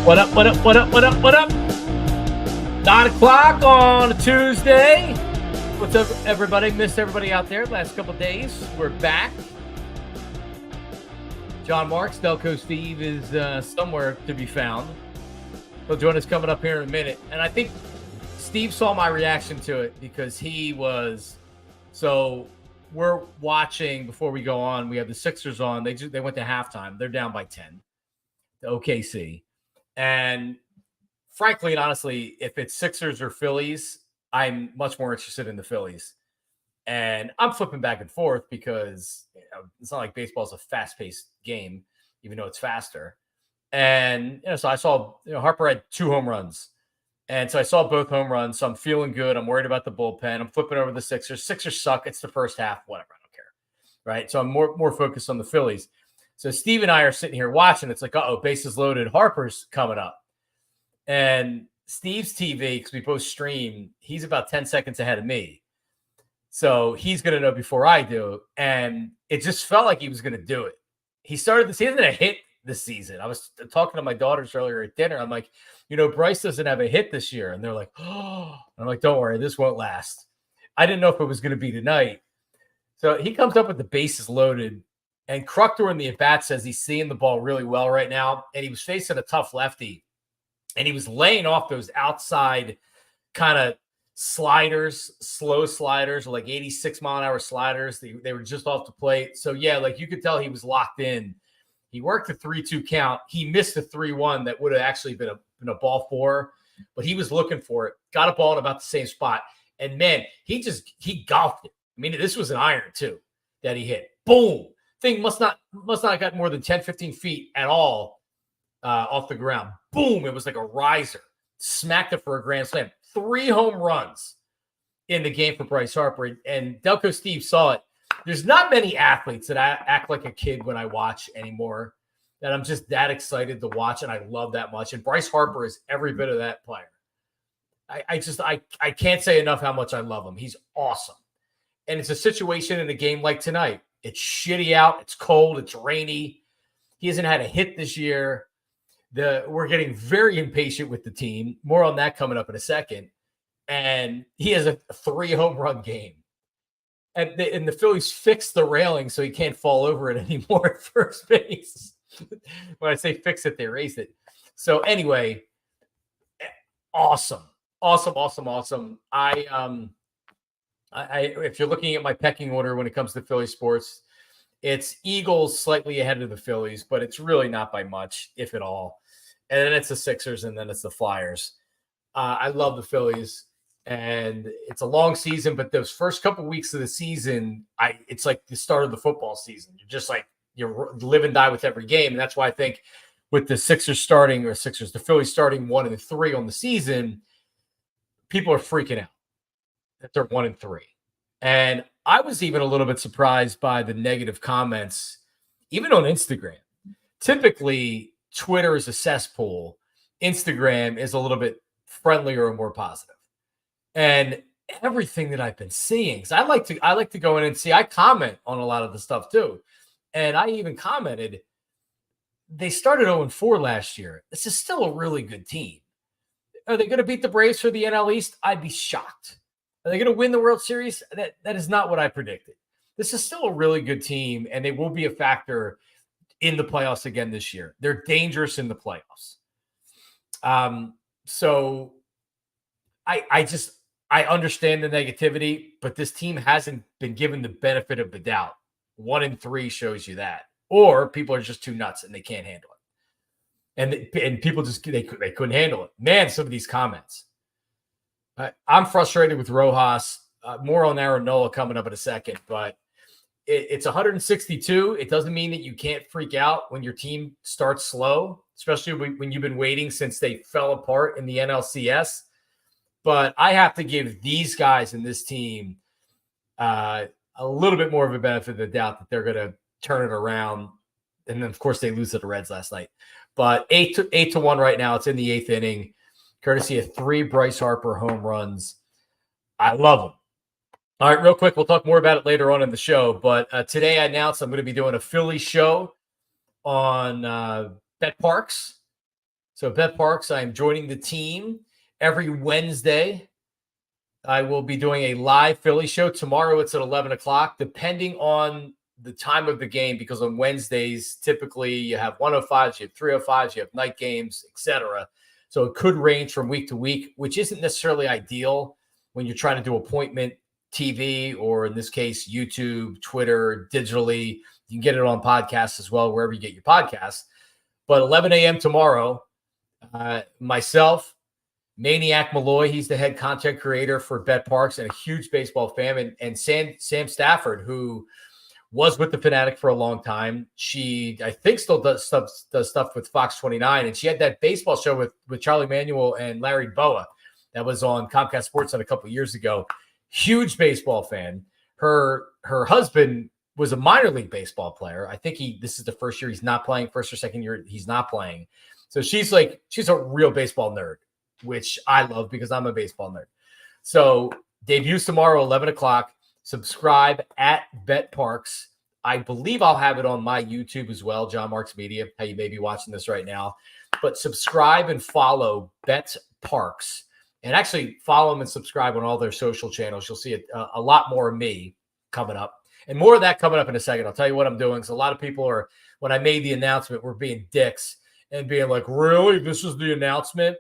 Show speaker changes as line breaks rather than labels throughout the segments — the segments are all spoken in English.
What up, what up, what up, what up, what up? 9 o'clock on a Tuesday. What's up, everybody? Missed everybody out there last couple of days. We're back. John Marks, Delco Steve is somewhere to be found. He'll join us coming up here in a minute. And I think Steve saw my reaction to it because he was – so we're watching before we go on. We have the Sixers on. They went to halftime. They're down by 10 to OKC. And frankly and honestly, if it's Sixers or Phillies, I'm much more interested in the Phillies. And I'm flipping back and forth because it's not like baseball is a fast-paced game, even though it's faster. And so I saw Harper had 2 home runs. And so I saw both home runs. So I'm feeling good. I'm worried about the bullpen. I'm flipping over the Sixers. Sixers suck. It's the first half. Whatever. I don't care. Right? So I'm more focused on the Phillies. So Steve and I are sitting here watching. It's like, uh-oh, bases loaded. Harper's coming up. And Steve's TV, because we both stream, he's about 10 seconds ahead of me. So he's going to know before I do. And it just felt like he was going to do it. He started the season a hit this season. I was talking to my daughters earlier at dinner. I'm like, Bryce doesn't have a hit this year. And they're like, oh. I'm like, don't worry, this won't last. I didn't know if it was going to be tonight. So he comes up with the bases loaded. And Kruk during the at-bat says he's seeing the ball really well right now. And he was facing a tough lefty. And he was laying off those outside kind of sliders, slow sliders, like 86-mile-an-hour sliders. They were just off the plate. So, yeah, like you could tell he was locked in. He worked the 3-2 count. He missed the 3-1 that would have actually been a ball 4. But he was looking for it. Got a ball in about the same spot. And, man, he golfed it. I mean, this was an iron, too, that he hit. Boom. Thing must not have got more than 10, 15 feet at all off the ground. Boom. It was like a riser. Smacked it for a grand slam. 3 home runs in the game for Bryce Harper. And Delco Steve saw it. There's not many athletes that act like a kid when I watch anymore, that I'm just that excited to watch, and I love that much. And Bryce Harper is every bit of that player. I can't say enough how much I love him. He's awesome. And it's a situation in a game like tonight. It's shitty out. It's cold. It's rainy. He hasn't had a hit this year. We're getting very impatient with the team. More on that coming up in a second. And he has a 3 home run game. And the Phillies fixed the railing so he can't fall over it anymore at first base. When I say fix it, they raised it. So anyway, awesome. Awesome. If you're looking at my pecking order when it comes to Philly sports, it's Eagles slightly ahead of the Phillies, but it's really not by much, if at all. And then it's the Sixers, and then it's the Flyers. I love the Phillies, and it's a long season, but those first couple of weeks of the season, it's like the start of the football season. You're just like, you live and die with every game. And that's why I think with the the Phillies starting 1-3 on the season, people are freaking out that they're 1-3. And I was even a little bit surprised by the negative comments, even on Instagram. Typically, Twitter is a cesspool. Instagram is a little bit friendlier and more positive. And everything that I've been seeing, because I like to go in and see, I comment on a lot of the stuff too. And I even commented, they started 0-4 last year. This is still a really good team. Are they going to beat the Braves for the NL East? I'd be shocked. Are they going to win the World Series? That is not what I predicted. This is still a really good team, and they will be a factor in the playoffs again this year. They're dangerous in the playoffs. So I understand the negativity, but this team hasn't been given the benefit of the doubt. 1-3 shows you that. Or people are just too nuts and they can't handle it. And people just they couldn't handle it. Man, some of these comments. I'm frustrated with Rojas. More on Aaron Nola coming up in a second, but it's 162. It doesn't mean that you can't freak out when your team starts slow, especially when you've been waiting since they fell apart in the NLCS. But I have to give these guys in this team a little bit more of a benefit of the doubt that they're going to turn it around. And then, of course, they lose to the Reds last night. But 8-1 right now. It's in the 8th inning, courtesy of 3 Bryce Harper home runs. I love them. All right, real quick, we'll talk more about it later on in the show. But today I announced I'm going to be doing a Philly show on Bet Parks. So Bet Parks, I'm joining the team every Wednesday. I will be doing a live Philly show. Tomorrow it's at 11 o'clock, depending on the time of the game, because on Wednesdays, typically you have 105s, you have 305s, you have night games, etc. So it could range from week to week, which isn't necessarily ideal when you're trying to do appointment TV, or in this case, YouTube, Twitter, digitally. You can get it on podcasts as well, wherever you get your podcasts. But 11 a.m. tomorrow, myself, Maniac Malloy, he's the head content creator for Bet Parks and a huge baseball fan, and Sam Stafford, who was with the Fanatic for a long time. She, I think, still does stuff with Fox 29, and she had that baseball show with Charlie Manuel and Larry Boa that was on Comcast Sportsnet a couple of years ago. Huge baseball fan. Her husband was a minor league baseball player. I think this is the first year he's not playing, first or second year he's not playing. So she's a real baseball nerd, which I love because I'm a baseball nerd. So debuts tomorrow, 11 o'clock. Subscribe at Bet Parks. I believe I'll have it on my YouTube as well, John Marks Media, how you may be watching this right now. But subscribe and follow Bet Parks. And actually follow them and subscribe on all their social channels. You'll see a lot more of me coming up. And more of that coming up in a second. I'll tell you what I'm doing. Because a lot of people are, when I made the announcement, were being dicks and being like, really? This is the announcement?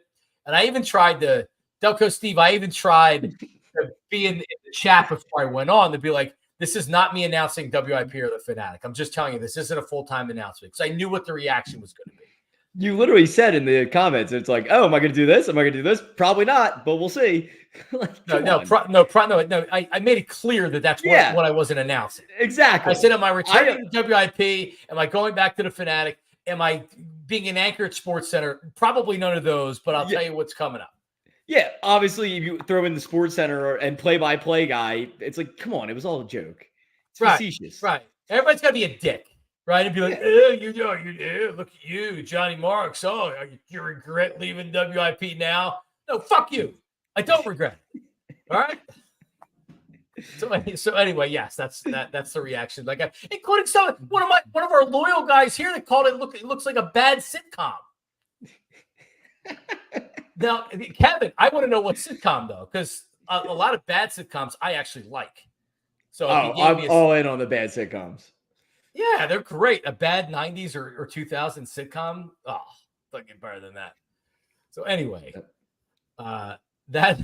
And I even tried to, Delco Steve, I even tried to be in the chat before I went on to be like, this is not me announcing WIP or the Fanatic. I'm just telling you, this isn't a full-time announcement. Because I knew what the reaction was going to be.
You literally said in the comments, it's like, oh, am I going to do this? Am I going to do this? Probably not, but we'll see.
I made it clear that that's what I wasn't announcing.
Exactly.
I said, am I returning to WIP? Am I going back to the Fanatic? Am I being an anchor at Sports Center? Probably none of those, but I'll tell you what's coming up.
Yeah, obviously, if you throw in the Sports Center and play-by-play guy, it's like, come on, it was all a joke. It's facetious.
Right. Everybody's got to be a dick. Right, and be like, look at you, Johnny Marks. Oh, you regret leaving WIP now? No, fuck you. I don't regret it. All right. So anyway, yes, that's the reaction. Like, including one of our loyal guys here that called it. It looks like a bad sitcom. Now, Kevin, I want to know what sitcom though, because a lot of bad sitcoms I actually like. So
I'm all in on the bad sitcoms.
Yeah, they're great. A bad 90s or 2000 sitcom. Oh, fucking better than that. So anyway, that's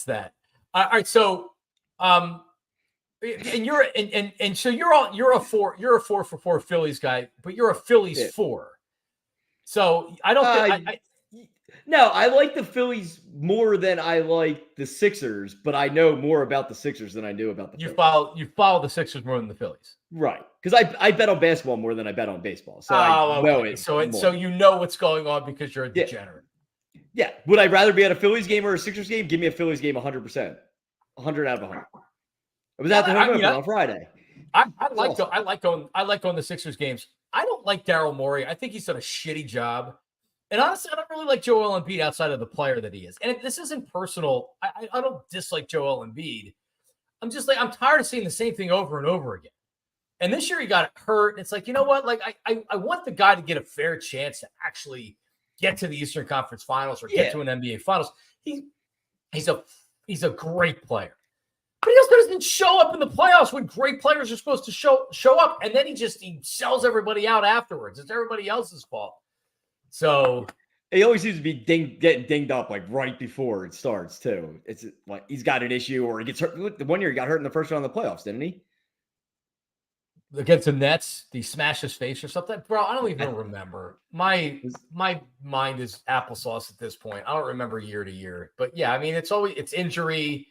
that. All right. So, and so you're a 4 for 4 Phillies guy, but you're a Phillies 4. So I don't think
No, I like the Phillies more than I like the Sixers, but I know more about the Sixers than I knew about the Phillies.
You follow the Sixers more than the Phillies.
Right. Because I bet on basketball more than I bet on baseball. So I know it.
So you know what's going on because you're a degenerate.
Yeah. Would I rather be at a Phillies game or a Sixers game? Give me a Phillies game 100%. 100 out of 100. I was at the home opener on Friday.
I like going to the Sixers games. I don't like Daryl Morey. I think he's done a shitty job. And honestly, I don't really like Joel Embiid outside of the player that he is. And if this isn't personal, I don't dislike Joel Embiid. I'm just like, I'm tired of seeing the same thing over and over again. And this year he got hurt. And it's like, you know what? Like, I want the guy to get a fair chance to actually get to the Eastern Conference Finals or get to an NBA Finals. He's a great player. But he also doesn't show up in the playoffs when great players are supposed to show up. And then he sells everybody out afterwards. It's everybody else's fault. So
he always seems to be getting dinged up like right before it starts too. It's like he's got an issue or he gets hurt. The one year he got hurt in the first round of the playoffs, didn't he?
Against the Nets, he smashed his face or something. Bro, I don't even remember. My mind is applesauce at this point. I don't remember year to year. But yeah, I mean, it's injury,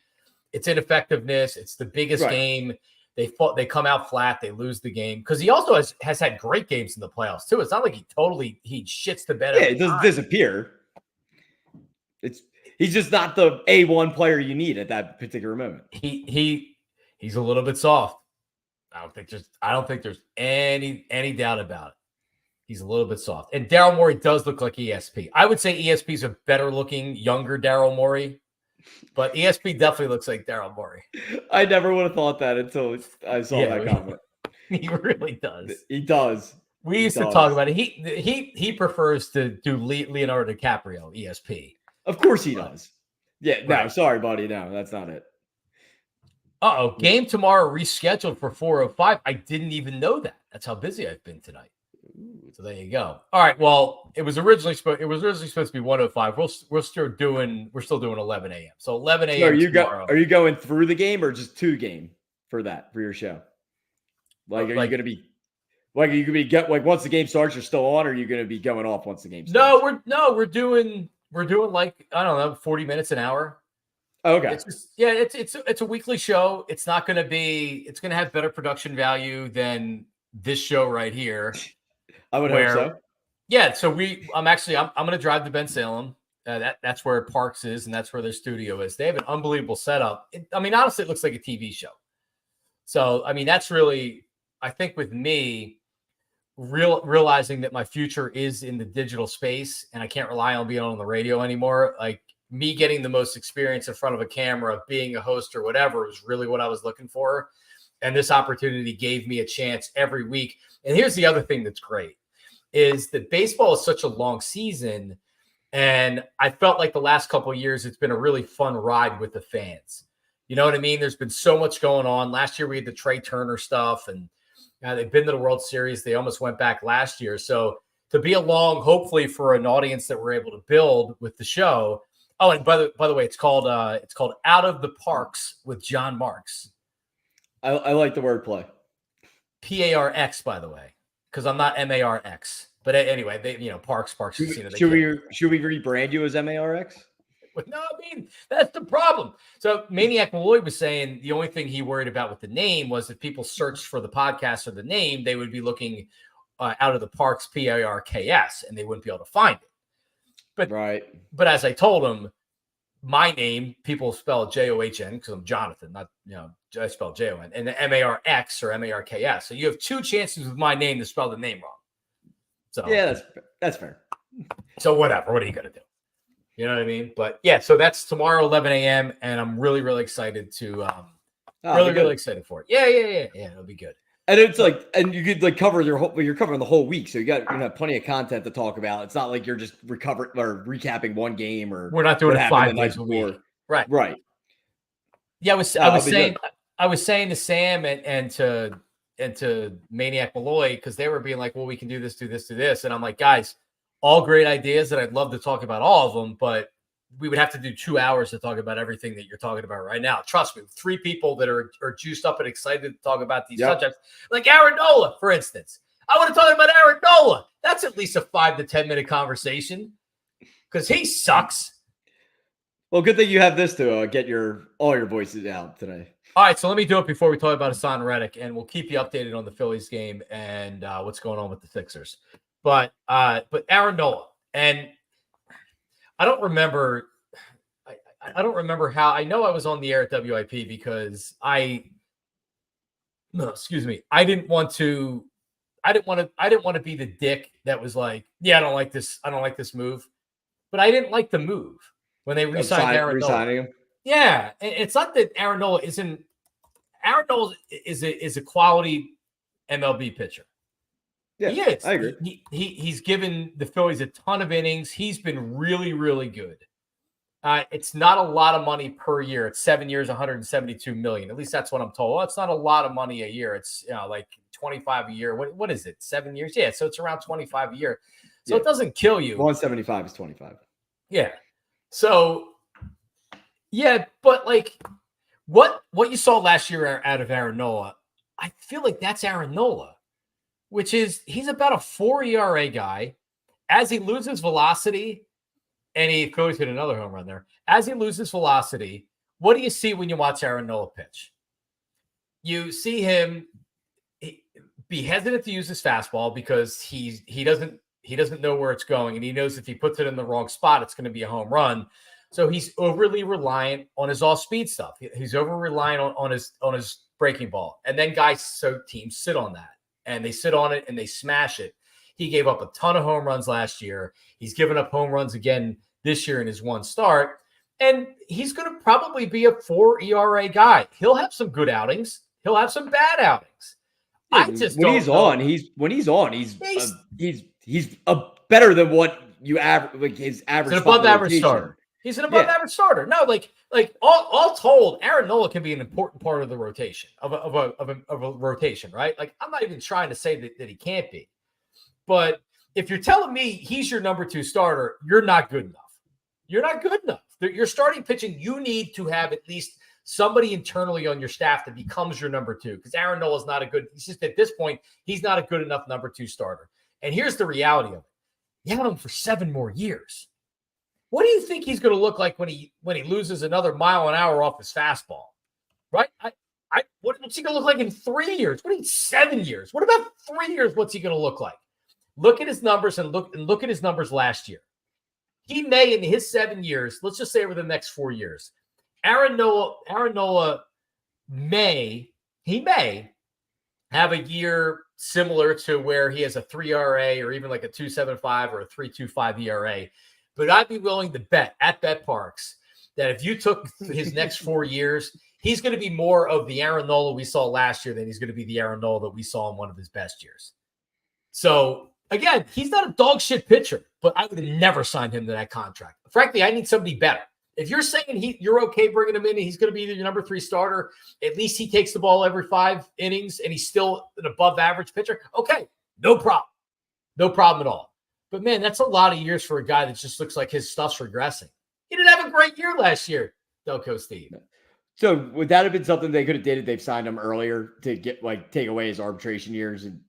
it's ineffectiveness, it's the biggest game. They come out flat, they lose the game. Because he also has had great games in the playoffs, too. It's not like he shits the bed.
Yeah, it doesn't disappear. He's just not the A1 player you need at that particular moment.
He's a little bit soft. I don't think there's any doubt about it. He's a little bit soft. And Daryl Morey does look like ESP. I would say ESP is a better looking, younger Daryl Morey. But ESP definitely looks like Daryl Morey.
I never would have thought that until I saw that comment.
He really does.
He does.
We used to talk about it. He prefers to do Leonardo DiCaprio, ESP.
Of course he does. Yeah, no,
Right.
sorry, buddy. No, that's not it.
Game tomorrow rescheduled for 4:05. I didn't even know that. That's how busy I've been tonight. So there you go. All right. Well, it was originally supposed to be 1:05. We're still doing 11 a.m. So 11 a.m.
So are you going through the game or just to game for your show? Like, are you going to be once the game starts, you're still on, or are you going to be going off once the game starts?
We're doing like, I don't know, 40 minutes an hour.
Okay.
It's a weekly show. It's going to have better production value than this show right here.
I would hope so.
Yeah. So I'm going to drive to Ben Salem. That's where Parks is, and that's where their studio is. They have an unbelievable setup. Honestly, it looks like a TV show. So, that's really, I think with me, realizing that my future is in the digital space and I can't rely on being on the radio anymore. Like, me getting the most experience in front of a camera, being a host or whatever, was really what I was looking for. And this opportunity gave me a chance every week. And here's the other thing that's great is that baseball is such a long season. And I felt like the last couple of years, it's been a really fun ride with the fans. You know what I mean? There's been so much going on. Last year, we had the Trey Turner stuff, and they've been to the World Series. They almost went back last year. So to be along, hopefully for an audience that we're able to build with the show. Oh, and by the way, it's called Out of the Parks with John Marks.
I like the wordplay.
PARX, by the way, because I'm not MARX. But anyway, Parks.
Should we rebrand you as MARX?
No, that's the problem. So Maniac Malloy was saying the only thing he worried about with the name was if people searched for the podcast or the name, they would be looking Out of the Parks, PARKS, and they wouldn't be able to find it. But as I told him, my name, people spell John because I'm Jonathan, not, I spell Jon, and the MARX or MARKS. So you have two chances with my name to spell the name wrong. So
yeah, that's fair.
So whatever. What are you going to do? You know what I mean? But yeah, so that's tomorrow, 11 a.m. And I'm really, really excited to, really excited for it. Yeah. It'll be good.
And it's like, and you could cover you're covering the whole week. So you have plenty of content to talk about. It's not like you're just recovering or recapping one game or
we're not doing it 5 days a week. Right. Yeah. I was saying to Sam and to Maniac Malloy, because they were being like, well, we can do this. And I'm like, guys, all great ideas that I'd love to talk about all of them, but we would have to do 2 hours to talk about everything that you're talking about right now. Trust me, 3 people that are juiced up and excited to talk about these subjects, like Aaron Nola, for instance. I want to talk about Aaron Nola. That's at least a 5 to 10 minute conversation because he sucks.
Well, good thing you have this to get all your voices out today.
All right, so let me do it before we talk about Assan Reddick, and we'll keep you updated on the Phillies game and what's going on with the Sixers. But Aaron Nola, and I don't remember how. I know I was on the air at WIP because I didn't want to be the dick that was like, yeah, I don't like this move, but I didn't like the move when they re-signed Aaron Nola.
Him.
Yeah, it's not that Aaron Nola isn't. Aaron Nola is a quality MLB pitcher.
Yeah,
he is.
I agree.
He's given the Phillies a ton of innings. He's been really, really good. It's not a lot of money per year. It's 7 years, $172 million. At least that's what I'm told. Well, it's not a lot of money a year. It's like 25 a year. What is it? 7 years? Yeah. So it's around 25 a year. So it doesn't kill you.
175 is 25.
Yeah. So yeah, but like what you saw last year out of Aaron Nola, I feel like that's Aaron Nola, which is he's about a 4 ERA guy. As he loses velocity, and he Phillies hit another home run there. As he loses velocity, what do you see when you watch Aaron Nola pitch? You see him be hesitant to use his fastball because he doesn't know where it's going, and he knows if he puts it in the wrong spot, it's going to be a home run. So he's overly reliant on his off-speed stuff. He's over reliant on his breaking ball, and then teams sit on that, and they sit on it and they smash it. He gave up a ton of home runs last year. He's given up home runs again this year in his one start, and he's going to probably be a 4 ERA guy. He'll have some good outings. He'll have some bad outings. I just
when
don't
he's
know.
on, he's better than what you average, like his average.
He's an above average starter. He's an above average starter. No, like all told, Aaron Nola can be an important part of the rotation of a rotation, right? Like I'm not even trying to say that he can't be, but if you're telling me he's your number 2 starter, you're not good enough. You're not good enough. You're starting pitching. You need to have at least somebody internally on your staff that becomes your number 2, because Aaron Nola is not a good. He's just at this point he's not a good enough number 2 starter. And here's the reality of it: you have him for 7 more years. What do you think he's going to look like when he loses another mile an hour off his fastball? Right? What's he going to look like in 3 years? What do you 7 years? What about 3 years? What's he going to look like? Look at his numbers and look at his numbers last year. He may, in his 7 years, let's just say over the next 4 years, Aaron Nola may have a year similar to where he has a 3 ERA or even like a 2.75 or a 3.25 ERA. But I'd be willing to bet at Bet Parks that if you took his next 4 years, he's going to be more of the Aaron Nola we saw last year than he's going to be the Aaron Nola that we saw in one of his best years. So, again, he's not a dog shit pitcher, but I would have never signed him to that contract. Frankly, I need somebody better. If you're saying you're okay bringing him in and he's going to be your number 3 starter, at least he takes the ball every 5 innings and he's still an above average pitcher, okay, no problem. No problem at all. But, man, that's a lot of years for a guy that just looks like his stuff's regressing. He didn't have a great year last year, Delco Steve.
So would that have been something they could have did if they've signed him earlier to get take away his arbitration years? And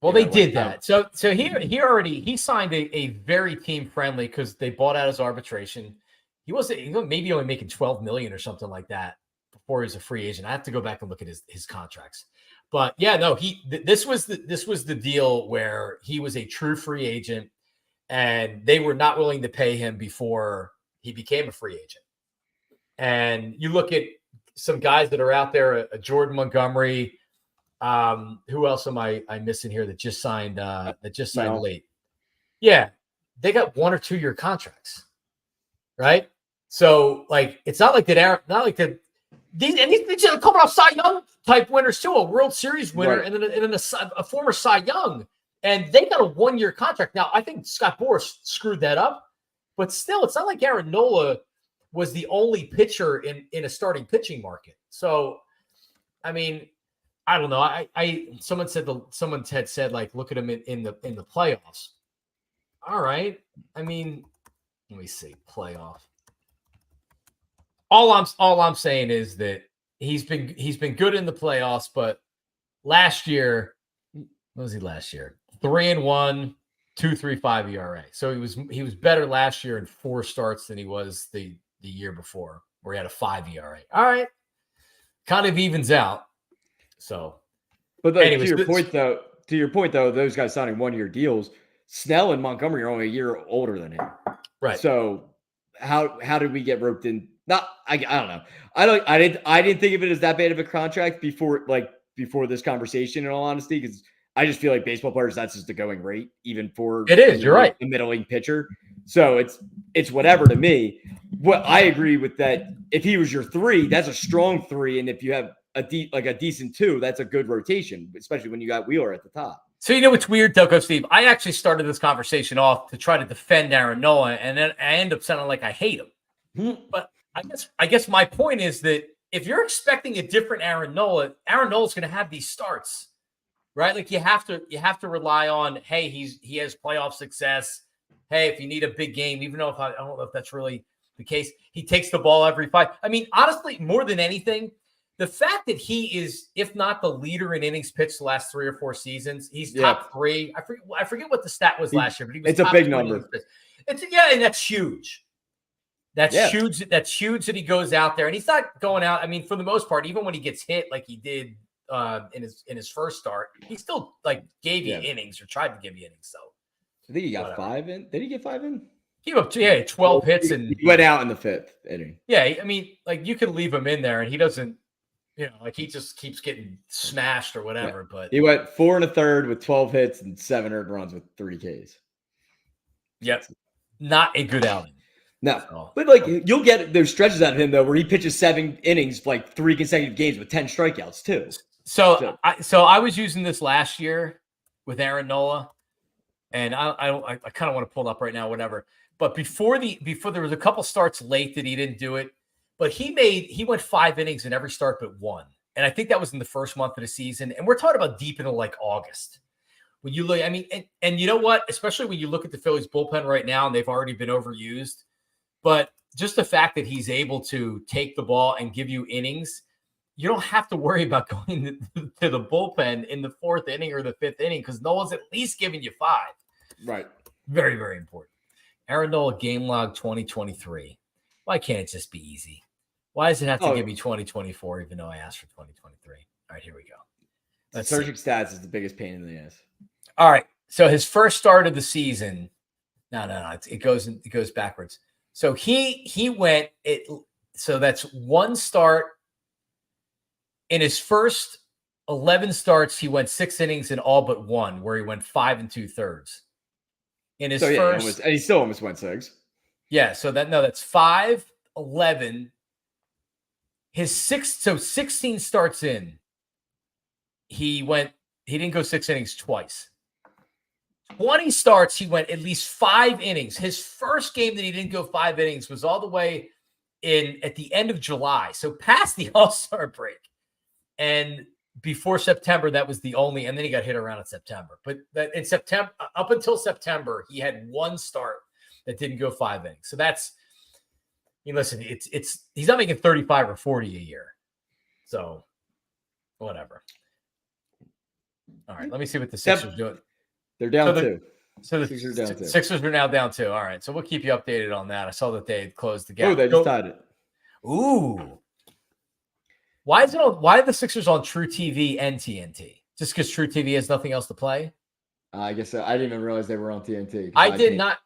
well, they did that. So he signed a very team friendly because they bought out his arbitration. He was maybe only making $12 million or something like that before he was a free agent. I have to go back and look at his contracts. But yeah, no, this was the deal where he was a true free agent, and they were not willing to pay him before he became a free agent. And you look at some guys that are out there, Jordan Montgomery. Who else am I missing here that just signed late? Yeah, they got 1 or 2 year contracts, right? So like it's not like that. These are coming off Cy Young type winners too, a World Series winner, right. and then a former Cy Young, and they got a 1 year contract. Now I think Scott Boras screwed that up, but still, it's not like Aaron Nola was the only pitcher in a starting pitching market. So, I mean, I don't know. Someone had said like look at him in the playoffs. All right. I mean, let me see playoff. All I'm saying is that he's been good in the playoffs, but last year, what was he last year? 3-1, 2.35 ERA. So he was better last year in 4 starts than he was the year before, where he had a 5 ERA. All right, kind of evens out. So,
but anyways, to your point though, those guys signing 1 year deals, Snell and Montgomery are only a year older than him,
right?
So how did we get roped in? I don't know. I didn't think of it as that bad of a contract before this conversation. In all honesty, because I just feel like baseball players, that's just the going rate, even for
it is. You're right,
a middling pitcher. So it's whatever to me. What I agree with that. If he was your 3, that's a strong 3, and if you have a decent 2, that's a good rotation, especially when you got Wheeler at the top.
So you know what's weird, Delco Steve? I actually started this conversation off to try to defend Aaron Nola, and then I end up sounding like I hate him. But I guess my point is that if you're expecting a different Aaron Nola's going to have these starts, right? Like you have to rely on, hey, he has playoff success. Hey, if you need a big game, even though I don't know if that's really the case, he takes the ball every 5. I mean, honestly, more than anything, the fact that he is, if not the leader in innings pitched the last 3 or 4 seasons, he's top 3. I forget what the stat was last year, but he was.
It's a big number.
And that's huge. That's huge. That's huge that he goes out there, and he's not going out. I mean, for the most part, even when he gets hit like he did in his first start, he still like gave you innings or tried to give you innings. So
I think he got 5 in. Did he get 5 in?
He gave up 12 hits and
he went out in the 5th inning.
Yeah, I mean, like you could leave him in there, and he doesn't. Like he just keeps getting smashed or whatever. Yeah. But
he went 4 1/3 with 12 hits and 7 earned runs with 3 Ks.
Yep, not a good outing.
No, but like you'll get there's stretches out of him though where he pitches 7 innings, like 3 consecutive games with 10 strikeouts too.
So I was using this last year with Aaron Nola, and I kind of want to pull it up right now, whatever. But before there was a couple starts late that he didn't do it, but he went 5 innings in every start but one, and I think that was in the first month of the season. And we're talking about deep into like August. When you look, I mean, and you know what? Especially when you look at the Phillies bullpen right now, and they've already been overused. But just the fact that he's able to take the ball and give you innings, you don't have to worry about going to the bullpen in the 4th inning or the 5th inning because Nola's at least giving you 5.
Right.
Very, very important. Aaron Nola game log 2023. Why can't it just be easy? Why does it have to give me 2024 even though I asked for 2023? All right, here we go.
Searching stats is the biggest pain in the ass.
All right. So his first start of the season. No. It goes backwards. So he went it. So that's one start. In his first 11 starts, he went 6 innings in all but one, where he went 5 2/3. In his first,
and he still almost went 6.
Yeah. So that's 5, 11. His 16 starts in. He didn't go 6 innings twice. 20 starts, he went at least 5 innings. His first game that he didn't go 5 innings was all the way at the end of July. So past the All-Star break. And before September, that was the only, and then he got hit around in September. But in September, up until September, he had one start that didn't go 5 innings. So that's, I mean, listen, he's not making 35 or 40 a year. So whatever. All right, let me see what the Sixers doing.
They're down 2.
So the Sixers are now down 2. All right, so we'll keep you updated on that. I saw that they had closed the gap.
Oh, they just tied it.
Ooh. Why are the Sixers on True TV and TNT? Just because True TV has nothing else to play?
I guess so. I didn't even realize they were on TNT.
I did not.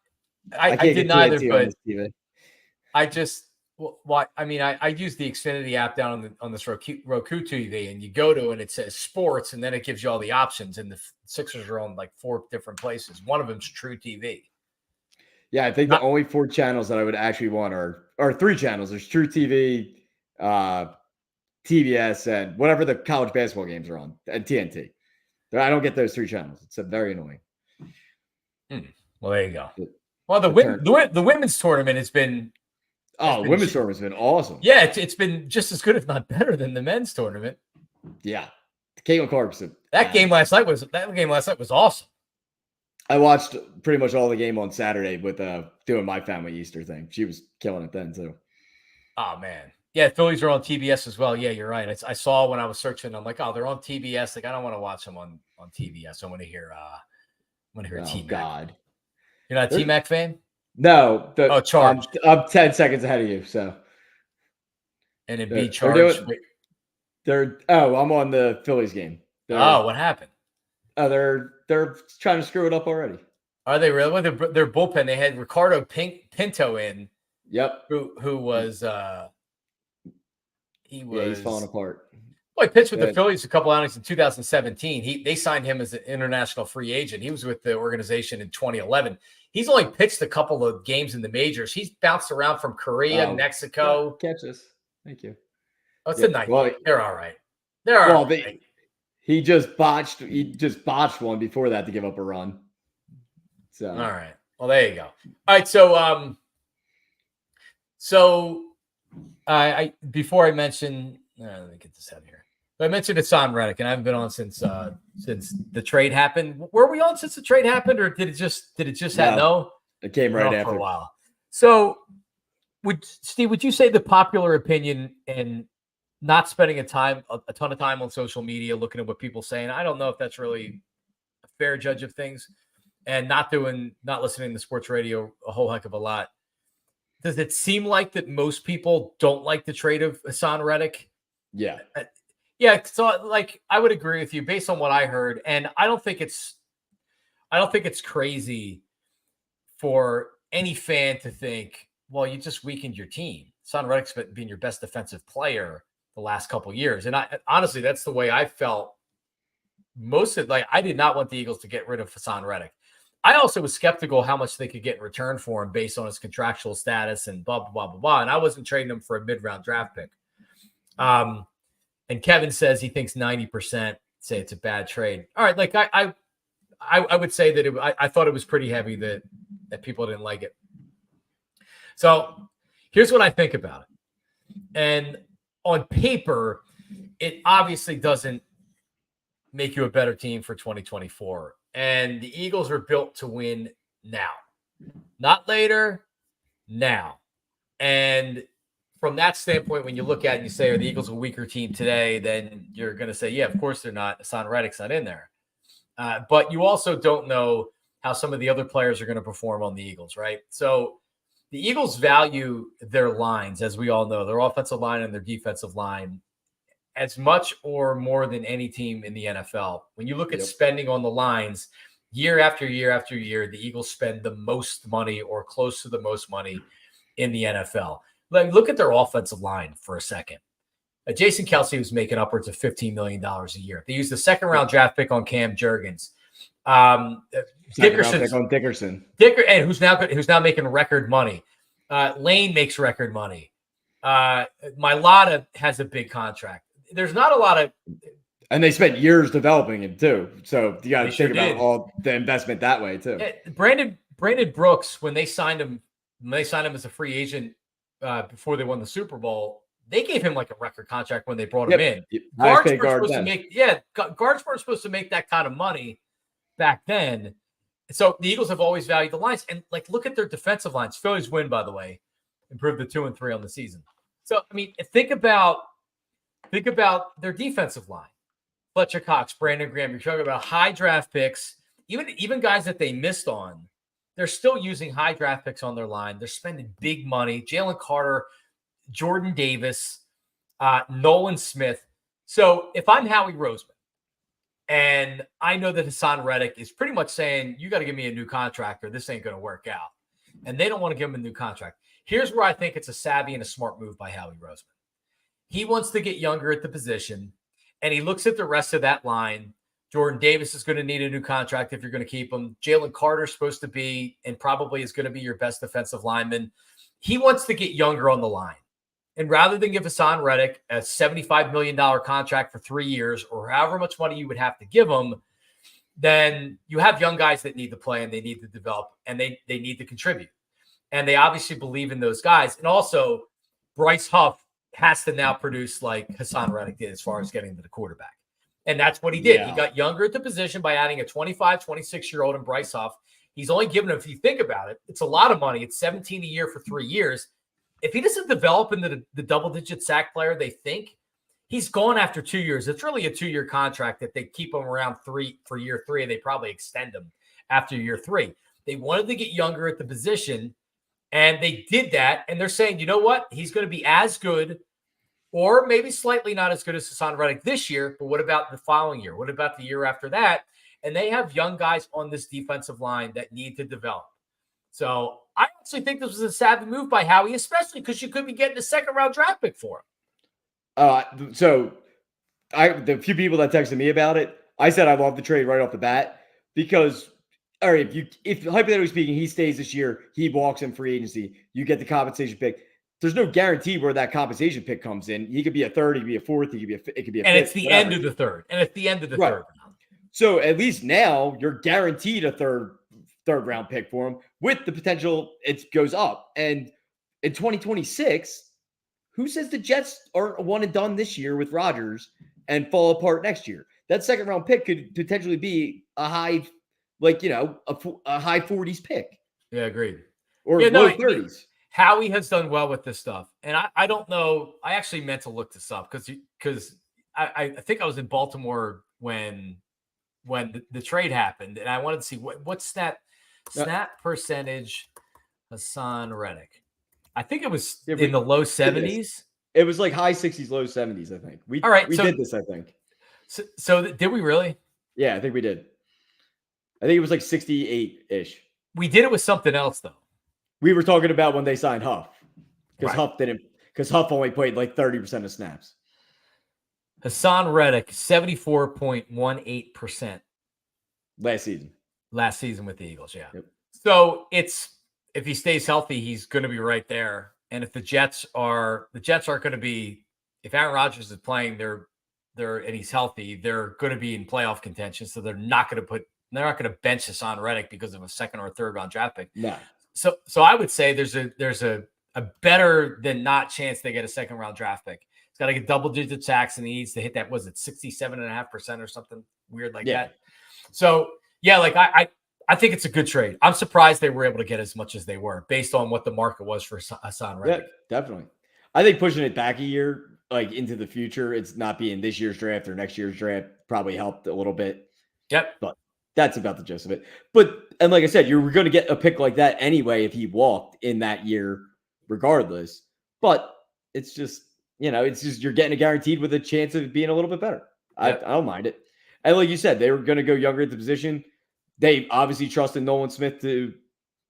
I did neither, but I just I mean, I use the Xfinity app down on this Roku TV, and you go to and it says sports, and then it gives you all the options. And the Sixers are on like 4 different places. One of them's True TV.
Yeah, I think the only 4 channels that I would actually want are 3 channels. There's True TV, TBS, and whatever the college basketball games are on, and TNT. I don't get those 3 channels. It's very annoying.
Well, there you go. Well, the women's tournament has been.
Women's tournament's been awesome.
Yeah, it's been just as good, if not better, than the men's tournament.
Yeah, Caitlin Clarkson.
That game last night was awesome.
I watched pretty much all the game on Saturday with doing my family Easter thing. She was killing it then too.
Oh man. Yeah, Phillies are on TBS as well. Yeah, you're right. I saw when I was searching. I'm like, oh, they're on TBS. Like, I don't want to watch them on TBS. I want to hear. T-Mac.
God,
you're not a T-Mac fan?
No.
Charged.
I'm 10 seconds ahead of you. So.
And Embiid charged.
I'm on the Phillies game.
What happened?
They're trying to screw it up already.
Are they really? Well, their bullpen. They had Ricardo Pinto in.
Yep.
Who was
he's falling apart.
Well, he pitched with the Phillies a couple outings in 2017. They signed him as an international free agent. He was with the organization in 2011. He's only pitched a couple of games in the majors. He's bounced around from Korea, Mexico.
Catch this. Thank you.
Oh, it's a night. Well, they're all right. They're all right.
He just botched one before that to give up a run. So
all right. Well, there you go. All right. So I before I mention, let me get this out of here. I mentioned Assan RECK, and I haven't been on since the trade happened. Were we on since the trade happened, or did it just happen? No,
it came right after
for a while. So, would you say the popular opinion and not spending a ton of time on social media looking at what people saying? I don't know if that's really a fair judge of things, and not listening to sports radio a whole heck of a lot. Does it seem like that most people don't like the trade of Haason Reddick?
Yeah.
Yeah. So like, I would agree with you based on what I heard. And I don't think it's crazy for any fan to think, well, you just weakened your team. Haason Reddick's been your best defensive player the last couple of years. And honestly, that's the way I felt I did not want the Eagles to get rid of Haason Reddick. I also was skeptical how much they could get in return for him based on his contractual status and blah, blah, blah, blah, blah. And I wasn't trading him for a mid-round draft pick. And And Kevin says he thinks 90% say it's a bad trade. All right, like I would say that I thought it was pretty heavy that people didn't like it. So here's what I think about it. And on paper, it obviously doesn't make you a better team for 2024. And the Eagles are built to win now, not later, now. And from that standpoint, when you look at it and you say, are the Eagles a weaker team today? Then you're going to say, yeah, of course they're not. Assan Reddick's not in there. But you also don't know how some of the other players are going to perform on the Eagles, right? So the Eagles value their lines, as we all know, their offensive line and their defensive line as much or more than any team in the NFL. When you look at spending on the lines, year after year after year, the Eagles spend the most money or close to the most money in the NFL. Like, look at their offensive line for a second. Jason Kelce was making upwards of $15 million a year. They used the second-round draft pick on Cam Jurgens.
Dickerson.
And who's now making record money. Lane makes record money. Mailata has a big contract. There's not a lot of,
and they spent years developing him too. So you got to think about
did.
all the investment that way too.
Brandon Brooks, when they signed him as a free agent before they won the Super Bowl, they gave him like a record contract when they brought him in. Guards were supposed to make that kind of money back then. So the Eagles have always valued the lines, and like look at their defensive lines. Phillies win, by the way, improved to 2-3 on the season. So I mean, think about their defensive line. Fletcher Cox, Brandon Graham. You're talking about high draft picks, even guys that they missed on. They're still using high draft picks on their line. They're spending big money. Jalen Carter, Jordan Davis, Nolan Smith. So if I'm Howie Roseman, and I know that Haason Reddick is pretty much saying, you got to give me a new contract or this ain't going to work out. And they don't want to give him a new contract. Here's where I think it's a savvy and a smart move by Howie Roseman. He wants to get younger at the position, and he looks at the rest of that line. Jordan Davis is going to need a new contract if you're going to keep him. Jalen Carter is supposed to be and probably is going to be your best defensive lineman. He wants to get younger on the line. And rather than give Haason Reddick a $75 million contract for 3 years or however much money you would have to give him, then you have young guys that need to play and they need to develop and they need to contribute. And they obviously believe in those guys. And also, Bryce Huff has to now produce like Haason Reddick did as far as getting to the quarterback. And that's what he did. Yeah. He got younger at the position by adding a 25, 26-year-old in Bryce Huff. He's only given him, if you think about it, it's a lot of money. It's $17 a year for 3 years. If he doesn't develop into the double-digit sack player they think, he's gone after 2 years. It's really a 2-year contract that they keep him around for year 3, and they probably extend him after year 3. They wanted to get younger at the position, and they did that. And they're saying, you know what? He's going to be as good or maybe slightly not as good as Haason Reddick this year, but what about the following year? What about the year after that? And they have young guys on this defensive line that need to develop. So I actually think this was a savvy move by Howie, especially because you could be getting a second-round draft pick for him.
So the few people that texted me about it, I said I love the trade right off the bat because, all right, if hypothetically speaking, he stays this year, he walks in free agency, you get the compensation pick. There's no guarantee where that compensation pick comes in. He could be a third, he could be a fourth, it could be a fifth.
And it's the end of the third. Third.
So at least now you're guaranteed a third round pick for him with the potential it goes up. And in 2026, who says the Jets aren't a one and done this year with Rodgers and fall apart next year? That second round pick could potentially be a high, a high 40s pick.
Yeah, agreed.
Or low 30s.
Howie has done well with this stuff. And I don't know. I actually meant to look this up because I think I was in Baltimore when the trade happened. And I wanted to see what's snap percentage Assan Reddick. I think it was in the low 70s.
It was like high 60s, low 70s, I think. We did this, I think.
So did we really?
Yeah, I think we did. I think it was like 68-ish.
We did it with something else, though.
We were talking about when they signed Huff. Because Huff only played like 30% of snaps.
Haason Reddick, 74.18%.
Last season
with the Eagles, yeah.
Yep.
So if he stays healthy, he's going to be right there. And if the Jets aren't going to be, if Aaron Rodgers is playing, they're and he's healthy, they're going to be in playoff contention. So they're not going to bench Haason Reddick because of a second or third round draft pick.
No.
So I would say there's a better than not chance they get a second round draft pick. He's got to get double digit sacks and he needs to hit that, was it 67.5% or something weird like that. So yeah, like I think it's a good trade. I'm surprised they were able to get as much as they were based on what the market was for Assan RECK.
Yeah, definitely. I think pushing it back a year, like into the future, it's not being this year's draft or next year's draft, probably helped a little bit.
Yep.
But that's about the gist of it. And like I said, you were going to get a pick like that anyway if he walked in that year, regardless. But it's just, you're getting a guaranteed with a chance of it being a little bit better. Yep. I don't mind it. And like you said, they were going to go younger at the position. They obviously trusted Nolan Smith to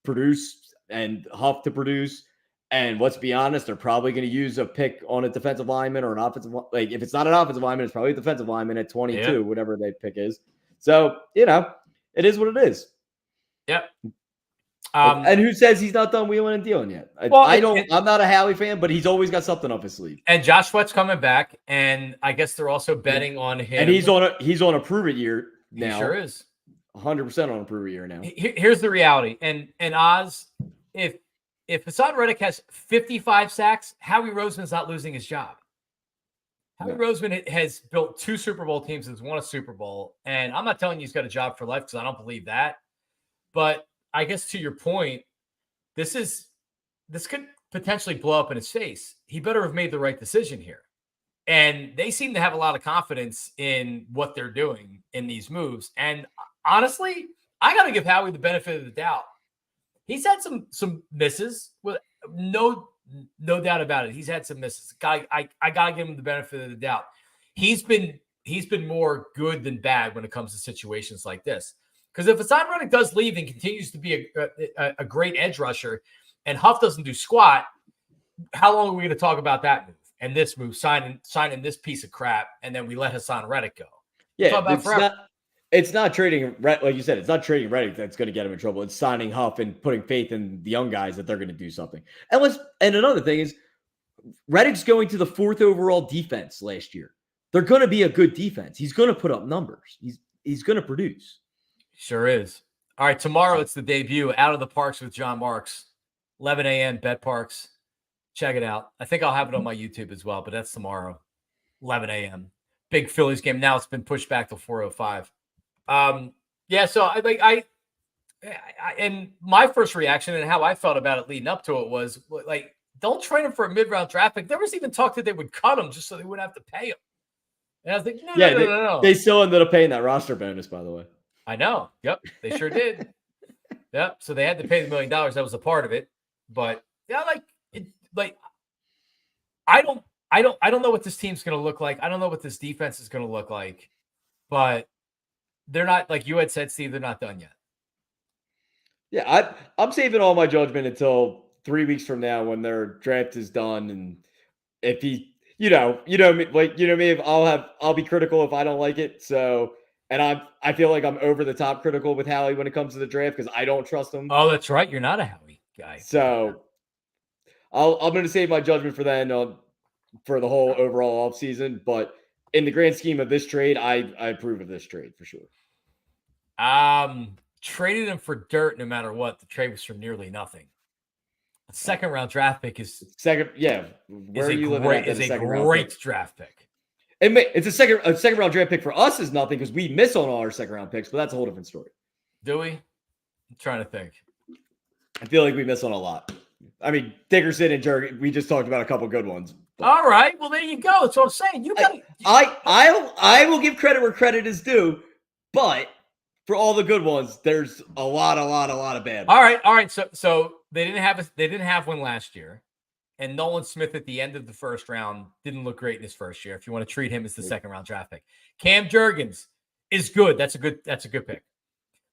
produce and Huff to produce. And let's be honest, they're probably going to use a pick on a defensive lineman or an offensive, like if it's not an offensive lineman, it's probably a defensive lineman at 22, whatever their pick is. So, it is what it is.
Yep.
And who says he's not done wheeling and dealing yet? I'm not a Howie fan, but he's always got something up his sleeve.
And Josh Sweat's coming back, and I guess they're also betting on him.
And he's on a prove it year now.
He sure is.
100% on a prove it year now.
Here's the reality. And Oz, if Haason Reddick has 55 sacks, Howie Roseman's not losing his job. Howie Roseman has built 2 Super Bowl teams and has won a Super Bowl. And I'm not telling you he's got a job for life because I don't believe that. But I guess to your point, this could potentially blow up in his face. He better have made the right decision here. And they seem to have a lot of confidence in what they're doing in these moves. And honestly, I got to give Howie the benefit of the doubt. He's had some misses, with no doubt about it. He's had some misses. I got to give him the benefit of the doubt. He's been more good than bad when it comes to situations like this. Because if Assan Reddick does leave and continues to be a great edge rusher, and Huff doesn't do squat, how long are we going to talk about that move and this move, signing this piece of crap, and then we let Haason Reddick go?
It's not trading, like you said, it's not trading Reddick that's going to get him in trouble. It's signing Huff and putting faith in the young guys that they're going to do something. And another thing is, Reddick's going to the 4th overall defense last year. They're going to be a good defense. He's going to put up numbers. He's going to produce.
Sure is. All right, tomorrow it's the debut, Out of the Parks with John Marks, 11 a.m. Bet Parks. Check it out. I think I'll have it on my YouTube as well, but that's tomorrow, 11 a.m. Big Phillies game. Now it's been pushed back to 4:05. So I and my first reaction and how I felt about it leading up to it was like, don't trade him for a mid-round draft pick. There was even talk that they would cut him just so they wouldn't have to pay him. And I was like, no.
They still ended up paying that roster bonus, by the way.
I know. Yep. They sure did. Yep. So they had to pay the $1 million. That was a part of it. But yeah, I don't know what this team's going to look like. I don't know what this defense is going to look like, but they're not, like you had said, Steve, they're not done yet.
Yeah. I'm saving all my judgment until 3 weeks from now when their draft is done. And if he, me, if I'll be critical if I don't like it. So, and I feel like I'm over the top critical with Howie when it comes to the draft because I don't trust him.
Oh, that's right. You're not a Howie guy.
So I'm going to save my judgment for then for the whole overall offseason. But in the grand scheme of this trade, I approve of this trade for sure.
Traded him for dirt no matter what. The trade was for nearly nothing. A second round draft pick is
second. Yeah, where are you living at?
Is a great draft pick.
It's a second round draft pick for us is nothing because we miss on all our second round picks, but that's a whole different story.
Do we? I'm trying to think.
I feel like we miss on a lot. I mean, Dickerson and Jurgen, we just talked about a couple good ones.
But. All right. Well, there you go. That's what I'm saying.
I will give credit where credit is due, but for all the good ones, there's a lot of bad ones.
All right. So they didn't have one last year. And Nolan Smith at the end of the first round didn't look great in his first year. If you want to treat him as the second round draft pick, Cam Jurgens is good. That's a good pick.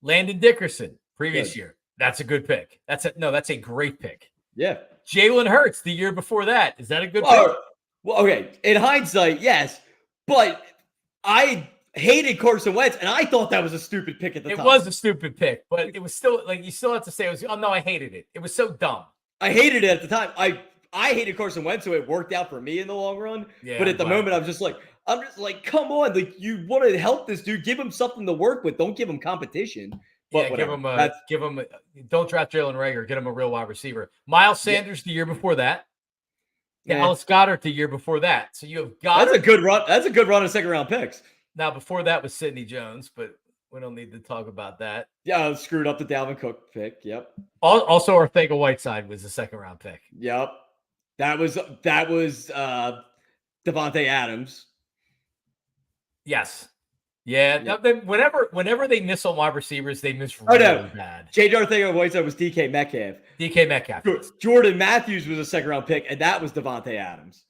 Landon Dickerson previous year. That's a good pick. That's a great pick.
Yeah.
Jalen Hurts the year before that. Is that a good pick?
Well, okay. In hindsight, yes, but I hated Carson Wentz, and I thought that was a stupid pick at the time.
It was a stupid pick, but it was still like you still have to say it was. Oh no, I hated it. It was so dumb.
I hated it at the time. I hated Carson Wentz, so it worked out for me in the long run. Yeah, but at the moment, I'm just like, I'm just like, come on, like you want to help this dude, give him something to work with. Don't give him competition. But
Yeah,
whatever.
don't draft Jalen Reagor. Get him a real wide receiver. Miles Sanders the year before that. Dallas Goedert the year before that. So you have Goddard.
That's a good run. That's a good run of second round picks.
Now, before that was Sidney Jones, but we don't need to talk about that.
Yeah, screwed up the Dalvin Cook pick. Yep.
Also, Ortega-Whiteside was the second round pick.
Yep. That was Devontae Adams.
Yes. Yeah.
Yep.
Whenever they miss on wide receivers, they miss really bad.
J.J. Ortega-Whiteside was DK Metcalf.
DK Metcalf.
Jordan Matthews was a second round pick, and that was Devontae Adams.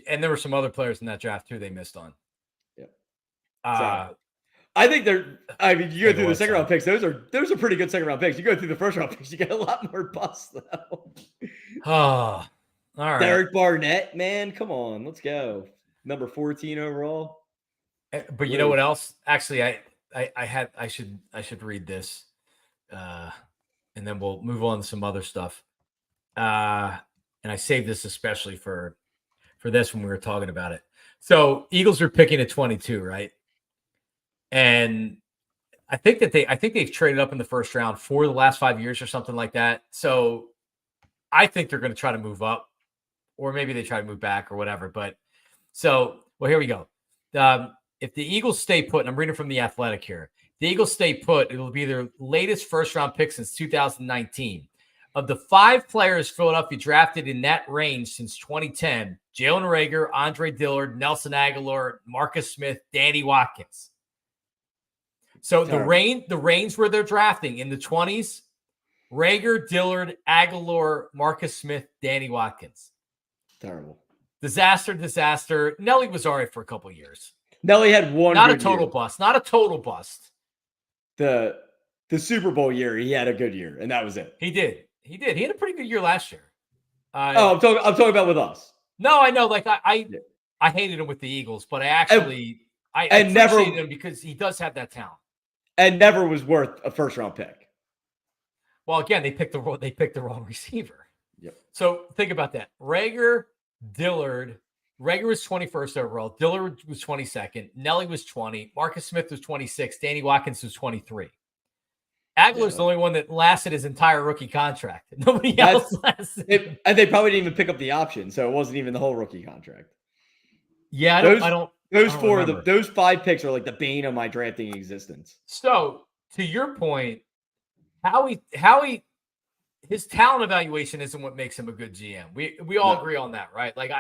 And there were some other players in that draft too they missed on.
Yeah. I think you go through the second round picks. Those are pretty good second round picks. You go through the first round picks, you get a lot more busts though.
Oh, all right.
Derek Barnett, man, come on, let's go. Number 14 overall.
But you know what else? Actually, I should read this, and then we'll move on to some other stuff. And I saved this especially for this when we were talking about it. So Eagles are picking at 22, right? And I think they've traded up in the first round for the last 5 years or something like that. So I think they're going to try to move up, or maybe they try to move back or whatever. But so, well, here we go. If the Eagles stay put, and I'm reading from The Athletic here, the Eagles stay put, it will be their latest first-round pick since 2019. Of the 5 players Philadelphia drafted in that range since 2010, Jalen Reagor, Andre Dillard, Nelson Aguilar, Marcus Smith, Danny Watkins. So the range where they're drafting in the 20s, Reagor, Dillard, Aguilar, Marcus Smith, Danny Watkins.
Terrible.
Disaster. Nelly was all right for a couple years.
Nelly had one.
Not a total bust.
The Super Bowl year, he had a good year, and that was it.
He did. He had a pretty good year last year.
I'm talking about with us.
No, I know. Like I hated him with the Eagles, but I appreciated him because he does have that talent.
And never was worth a first round pick.
Well, again, they picked the wrong receiver.
Yep.
So think about that. Reagor, Dillard. Reagor was 21st overall. Dillard was 22nd. Nelly was 20. Marcus Smith was 26. Danny Watkins was 23. Aguilar's the only one that lasted his entire rookie contract. Nobody else lasted.
And they probably didn't even pick up the option, so it wasn't even the whole rookie contract.
Yeah,
those 5 picks are like the bane of my drafting existence.
So, to your point, Howie, his talent evaluation isn't what makes him a good GM. We all agree on that, right? Like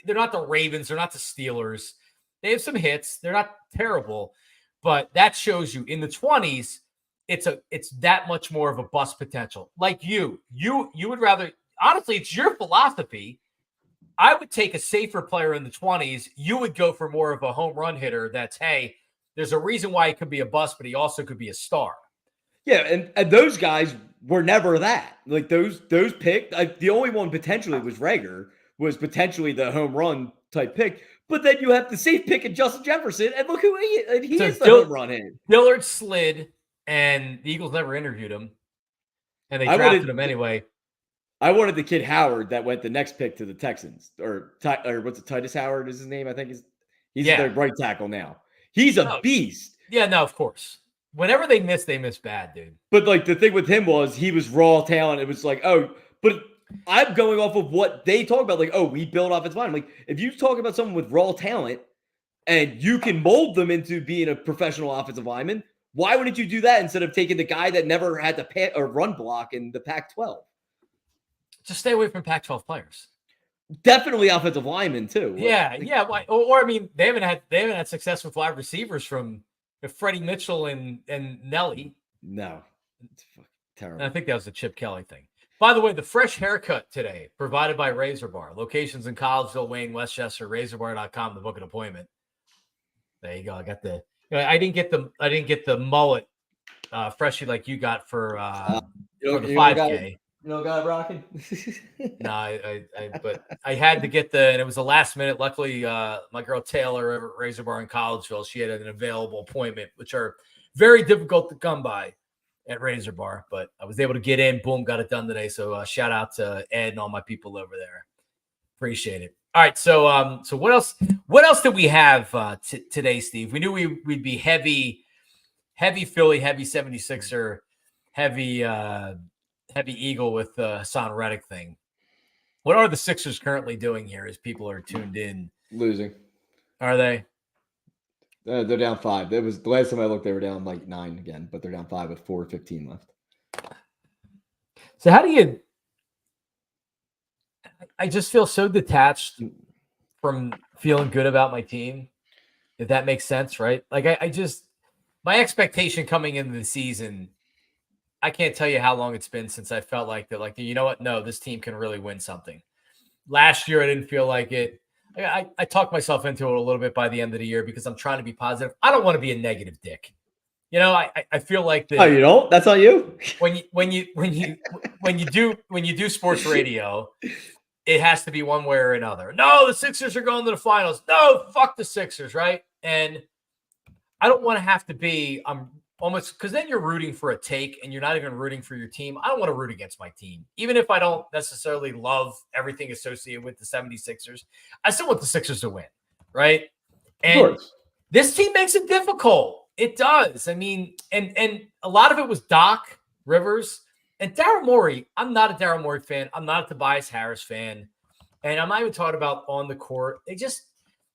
they're not the Ravens, they're not the Steelers. They have some hits, they're not terrible, but that shows you in the 20s, it's that much more of a bust potential. Like you would rather, honestly, it's your philosophy. I would take a safer player in the 20s. You would go for more of a home run hitter that's, hey, there's a reason why he could be a bust, but he also could be a star.
Yeah, and those guys were never that. Like those picks, the only one potentially was Reagor, was potentially the home run type pick. But then you have the safe pick in Justin Jefferson, and look who he is the home run hit.
Dillard slid, and the Eagles never interviewed him, and they drafted him anyway.
I wanted the kid Howard that went the next pick to the Texans, or what's it? Titus Howard is his name. I think he's their right tackle now. He's a beast.
Yeah, no, of course. Whenever they miss bad, dude.
But like the thing with him was he was raw talent. It was like, but I'm going off of what they talk about. Like, we build offensive line. Like, if you talk about someone with raw talent and you can mold them into being a professional offensive lineman, why wouldn't you do that instead of taking the guy that never had to pay or run block in the Pac-12?
Just stay away from Pac-12 players.
Definitely offensive linemen too.
Yeah. Or I mean, they haven't had success with wide receivers from Freddie Mitchell and Nelly.
No, it's terrible.
And I think that was the Chip Kelly thing. By the way, the fresh haircut today provided by Razor Bar. Locations in Collegeville, Wayne, Westchester. RazorBar.com to book an appointment. There you go. I got the. I didn't get the mullet freshly like you got for the 5K.
You know, guy rocking.
No, but I had to get and it was a last minute. Luckily, my girl Taylor over at Razor Bar in Collegeville, she had an available appointment, which are very difficult to come by at Razor Bar. But I was able to get in. Boom, got it done today. So shout out to Ed and all my people over there. Appreciate it. All right, so what else? What else did we have today, Steve? We knew we'd be heavy Philly, heavy 76er, heavy Eagle with the Haason Reddick thing. What are the Sixers currently doing here as people are tuned in?
Losing.
Are they?
They're down 5. That was the last time I looked. They were down like 9 again, but they're down 5 with 4:15 left.
So how do you? I just feel so detached from feeling good about my team, if that makes sense, right? Like I just my expectation coming into the season, I can't tell you how long it's been since I felt like that. Like, you know what? No, this team can really win something. Last year, I didn't feel like it. I talked myself into it a little bit by the end of the year because I'm trying to be positive. I don't want to be a negative dick. You know, I feel like that.
Oh, you don't? That's on you.
When you do sports radio, it has to be one way or another. No, the Sixers are going to the finals. No, fuck the Sixers, right? And I don't want to have to be. I'm almost because then you're rooting for a take and you're not even rooting for your team. I don't want to root against my team. Even if I don't necessarily love everything associated with the 76ers, I still want the Sixers to win, right? And this team makes it difficult. It does. I mean, and a lot of it was Doc Rivers and Daryl Morey. I'm not a Daryl Morey fan. I'm not a Tobias Harris fan. And I'm not even talking about on the court.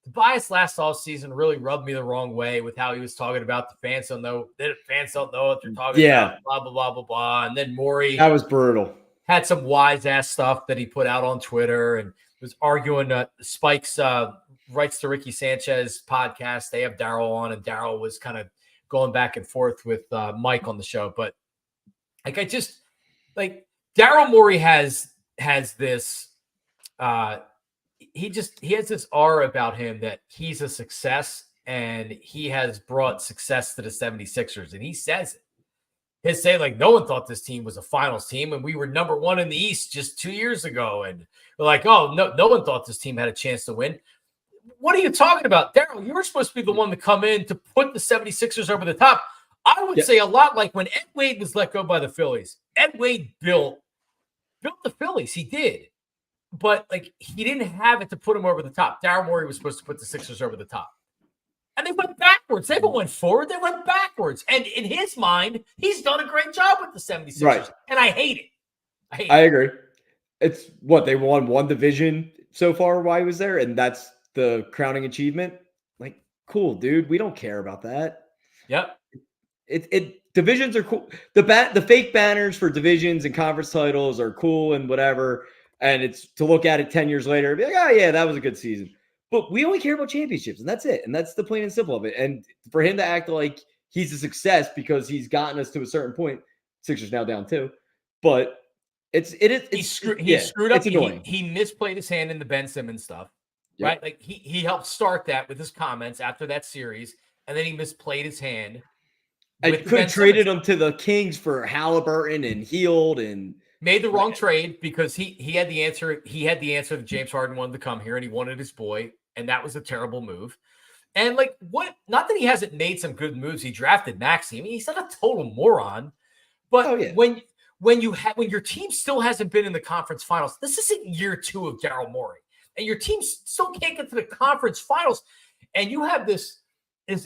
Tobias last offseason really rubbed me the wrong way with how he was talking about the fans don't know what they're talking about, blah, blah, blah, blah, blah. And then Morey.
That was brutal.
Had some wise ass stuff that he put out on Twitter and was arguing Spike's Rights to Ricky Sanchez podcast. They have Daryl on, and Daryl was kind of going back and forth with Mike on the show. But Daryl Morey has this he has this aura about him that he's a success and he has brought success to the 76ers, and he says it. He'll say, like, no one thought this team was a finals team, and we were number 1 in the East just 2 years ago. And we're like, oh, no one thought this team had a chance to win. What are you talking about? Daryl, you were supposed to be the one to come in to put the 76ers over the top. I would say a lot like when Ed Wade was let go by the Phillies. Ed Wade built the Phillies. He did. But, like, he didn't have it to put him over the top. Daryl Morey was supposed to put the Sixers over the top. And they went backwards. They never went forward. They went backwards. And in his mind, he's done a great job with the 76ers. Right. And I hate it.
I agree. It's what they won one division so far while he was there, and that's the crowning achievement. Like, cool, dude. We don't care about that.
Yep.
Divisions are cool. The fake banners for divisions and conference titles are cool and whatever. And it's to look at it 10 years later and be like, oh yeah, that was a good season. But we only care about championships, and that's it. And that's the plain and simple of it. And for him to act like he's a success because he's gotten us to a certain point, Sixers now down 2. But he screwed
up. He misplayed his hand in the Ben Simmons stuff, right? Like he helped start that with his comments after that series, and then he misplayed his hand.
I could have traded him to the Kings for Halliburton and Heald and
made the wrong trade because he had the answer. He had the answer that James Harden wanted to come here and he wanted his boy, and that was a terrible move. And like what? Not that he hasn't made some good moves. He drafted Maxey. I mean, he's not a total moron. But when your team still hasn't been in the conference finals, this isn't year 2 of Daryl Morey, and your team still can't get to the conference finals, and you have this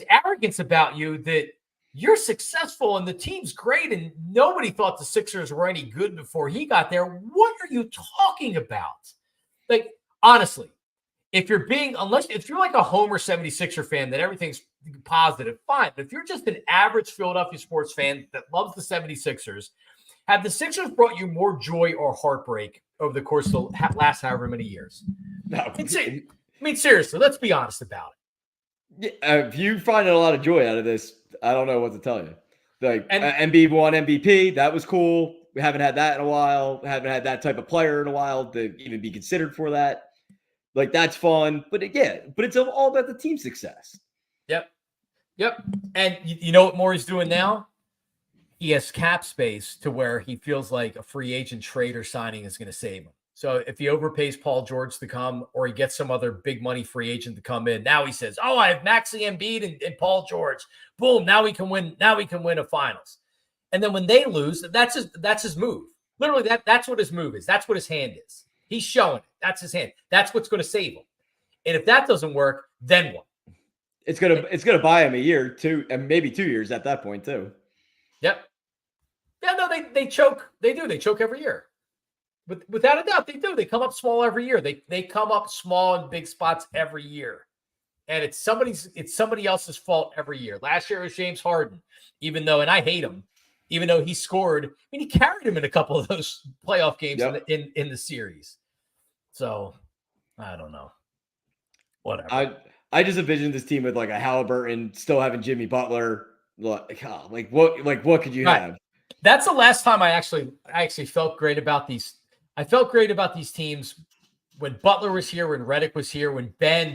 arrogance about you that you're successful and the team's great and nobody thought the Sixers were any good before he got there. What are you talking about? Like, honestly, if you're like a Homer 76er fan that everything's positive, fine. But if you're just an average Philadelphia sports fan that loves the 76ers, have the Sixers brought you more joy or heartbreak over the course of the last however many years?
No.
I mean, seriously, let's be honest about
it. If you find a lot of joy out of this, I don't know what to tell you. Like, Embiid won MVP. That was cool. We haven't had that in a while. We haven't had that type of player in a while to even be considered for that. Like, that's fun. But again, it's all about the team success.
Yep. And you know what Morey's doing now? He has cap space to where he feels like a free agent trade or signing is going to save him. So if he overpays Paul George to come, or he gets some other big money free agent to come in, now he says, "Oh, I have Maxey, Embiid, and Paul George. Boom! Now we can win. Now we can win a finals." And then when they lose, that's his move. Literally, that's what his move is. That's what his hand is. He's showing it. That's his hand. That's what's going to save him. And if that doesn't work, then what?
It's gonna buy him a year, 2, and maybe 2 years at that point too.
Yep. Yeah, no, they choke. They do. They choke every year. But without a doubt, they do. They come up small every year. They come up small in big spots every year. And it's somebody else's fault every year. Last year it was James Harden, and I hate him, even though he scored. I mean, he carried him in a couple of those playoff games in the series. So I don't know. Whatever.
I just envisioned this team with like a Halliburton, still having Jimmy Butler. Like what could you have?
That's the last time I actually felt great about these. I felt great about these teams when Butler was here, when Reddick was here,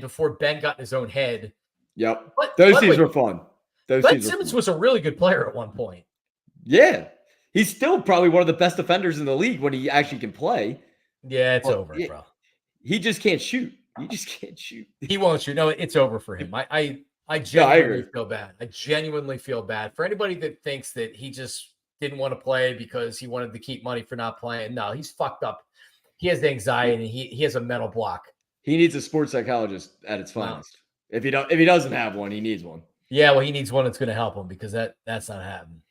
before Ben got in his own head.
Yep. Those teams were fun.
Ben Simmons was a really good player at one point.
Yeah. He's still probably one of the best defenders in the league when he actually can play.
Yeah, it's over, bro.
He just can't shoot. You just can't shoot.
He won't shoot. No, it's over for him. I genuinely feel bad. I genuinely feel bad for anybody that thinks that he just didn't want to play because he wanted to keep money for not playing. No, he's fucked up. He has anxiety. He has a mental block.
He needs a sports psychologist at its finest. Wow. If he doesn't have one, he needs one.
Yeah, well, he needs one that's going to help him because that's not happening.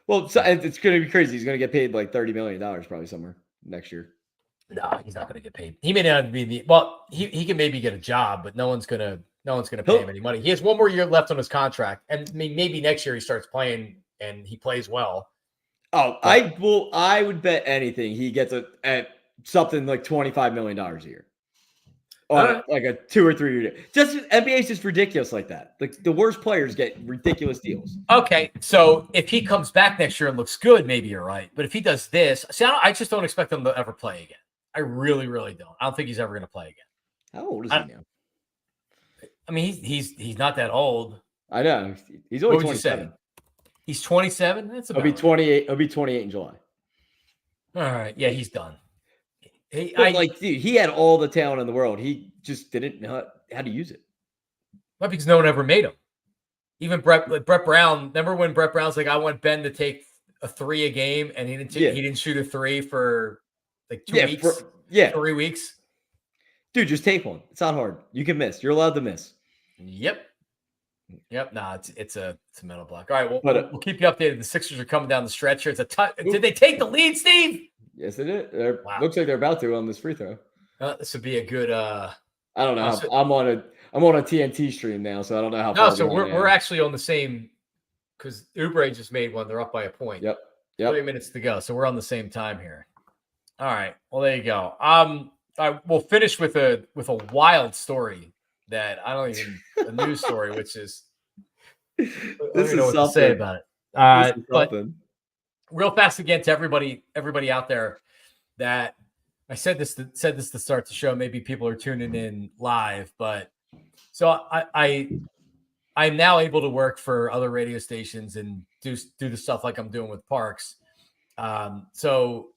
Well, it's going to be crazy. He's going to get paid like $30 million probably somewhere next year.
No, he's not going to get paid. He may not be he can maybe get a job, but no one's going to pay him any money. He has one more year left on his contract, and maybe next year he starts playing and he plays well.
Oh, but I would bet anything he gets at something like $25 million a year. Or like a 2 or 3 year. Just NBA is just ridiculous like that. Like the worst players get ridiculous deals.
Okay, so if he comes back next year and looks good, maybe you're right. But if he does this, I just don't expect him to ever play again. I really, really don't. I don't think he's ever going to play again.
How old is he now?
I mean, he's not that old.
I know. He's only 27.
He's 27. That's about.
He'll be 28. He'll be 28 in July.
All right. Yeah, he's done.
Dude, he had all the talent in the world. He just didn't know how to use it.
Well, because no one ever made him. Even Brett Brown. Remember when Brett Brown's like, I want Ben to take a 3 a game, and he didn't shoot a 3 for like 2 weeks. 3 weeks.
Dude, just take one. It's not hard. You can miss. You're allowed to miss.
Yep. Nah, it's a mental block. All right, we'll keep you updated. The Sixers are coming down the stretch here. Did they take the lead, Steve?
Yes, they did. Looks like they're about to on this free throw.
This would be a good.
I don't know. I'm on a TNT stream now, so I don't know how.
No, so we're actually on the same because Oubre just made one. They're up by a point.
Yep.
30 minutes to go, so we're on the same time here. All right. Well, there you go. We'll finish with a wild story that I don't even a news story, which is I don't even know what to say about it. But real fast again to everybody out there that I said this to start the show. Maybe people are tuning in live, but so I'm now able to work for other radio stations and do the stuff like I'm doing with Parks. So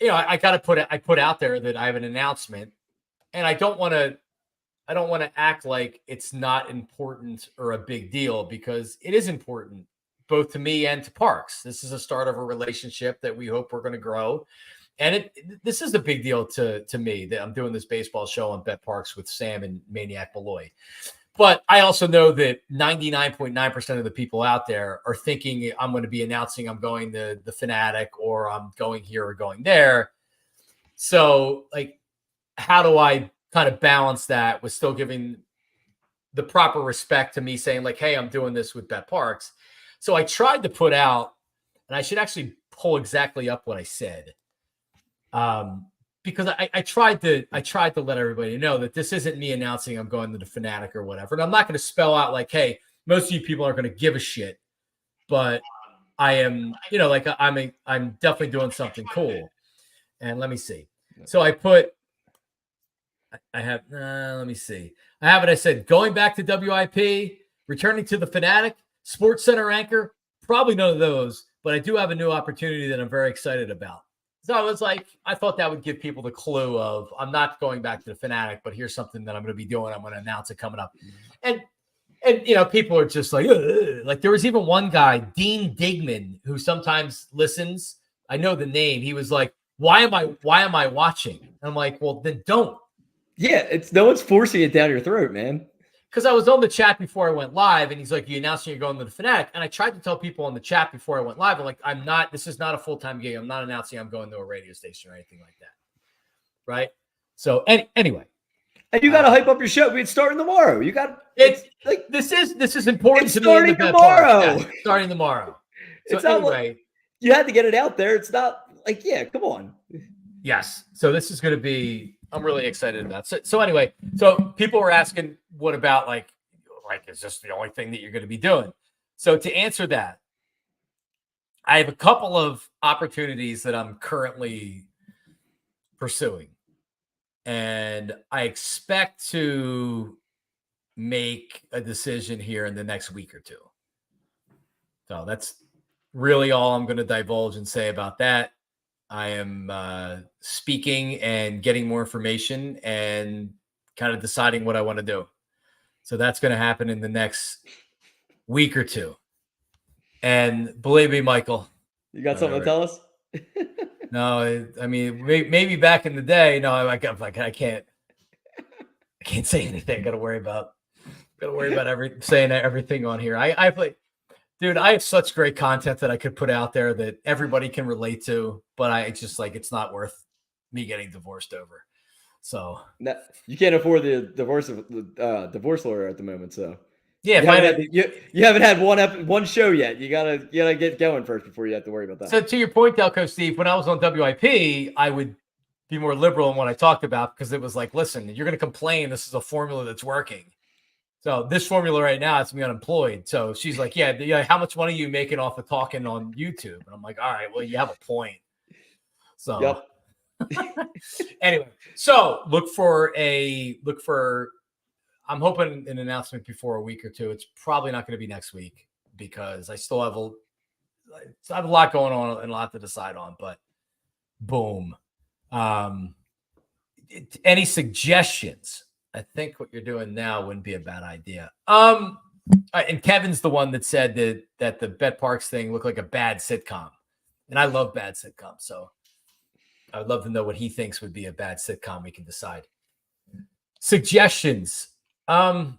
I put out there that I have an announcement, and I don't want to act like it's not important or a big deal because it is important both to me and to Parks. This is a start of a relationship that we hope we're going to grow. And this is a big deal to me that I'm doing this baseball show on Bet Parks with Sam and Maniac Malloy. But I also know that 99.9% of the people out there are thinking I'm going to be announcing I'm going to the Fanatic or I'm going here or going there. So, like, how do I kind of balance that with still giving the proper respect to me saying, like, hey, I'm doing this with Bet Parks. So I tried to put out, and I should actually pull exactly up what I said. Because I tried to let everybody know that this isn't me announcing I'm going to the Fanatic or whatever. And I'm not going to spell out like, hey, most of you people aren't going to give a shit, but I am, I'm definitely doing something cool. And let me see. So I have it. I said, going back to WIP, returning to the Fanatic, Sports Center anchor, probably none of those, but I do have a new opportunity that I'm very excited about. So I was like, I thought that would give people the clue of I'm not going back to the Fanatic, but here's something that I'm going to be doing. I'm going to announce it coming up. And people are just like, ugh. Like there was even one guy, Dean Digman, who sometimes listens. I know the name. He was like, why am I watching? And I'm like, well, then don't.
Yeah, it's no one's forcing it down your throat, man.
Because I was on the chat before I went live, and he's like, "You announcing you're going to the Fanatic?" And I tried to tell people on the chat before I went live, I'm like, "I'm not. This is not a full-time gig. I'm not announcing I'm going to a radio station or anything like that." Right? So anyway,
and you got to hype up your show. It's starting tomorrow. You got
it's like this is important to me in the
tomorrow.
Yeah, starting tomorrow. So
it's not
anyway,
like, you had to get it out there. It's not like, yeah, come on.
Yes. So this is going to be, I'm really excited about. So anyway, so people were asking, what about like, is this the only thing that you're going to be doing? So to answer that, I have a couple of opportunities that I'm currently pursuing, and I expect to make a decision here in the next week or two. So that's really all I'm going to divulge and say about that. I am speaking and getting more information and kind of deciding what I want to do. So that's going to happen in the next week or two. And believe me, Michael,
you got something to tell us?
No, I mean, maybe back in the day, no, I can't say anything. Got to worry about saying everything on here. I play. Dude, I have such great content that I could put out there that everybody can relate to, but it's just like, it's not worth me getting divorced over. So
no, you can't afford the divorce lawyer at the moment. So
yeah,
you haven't had one show yet. You gotta get going first before you have to worry about that.
So to your point, Delco Steve, when I was on WIP, I would be more liberal in what I talked about, because it was like, listen, you're going to complain. This is a formula that's working. So this formula right now, it's me unemployed. So she's like, yeah, how much money are you making off of talking on YouTube? And I'm like, all right, well, you have a point. So anyway, so look for I'm hoping an announcement before a week or two. It's probably not going to be next week, because I still have a lot going on and a lot to decide on, but boom. Any suggestions? I think what you're doing now wouldn't be a bad idea. And Kevin's the one that said that the Bet Parks thing looked like a bad sitcom, and I love bad sitcoms, so I would love to know what he thinks would be a bad sitcom. We can decide. Suggestions. I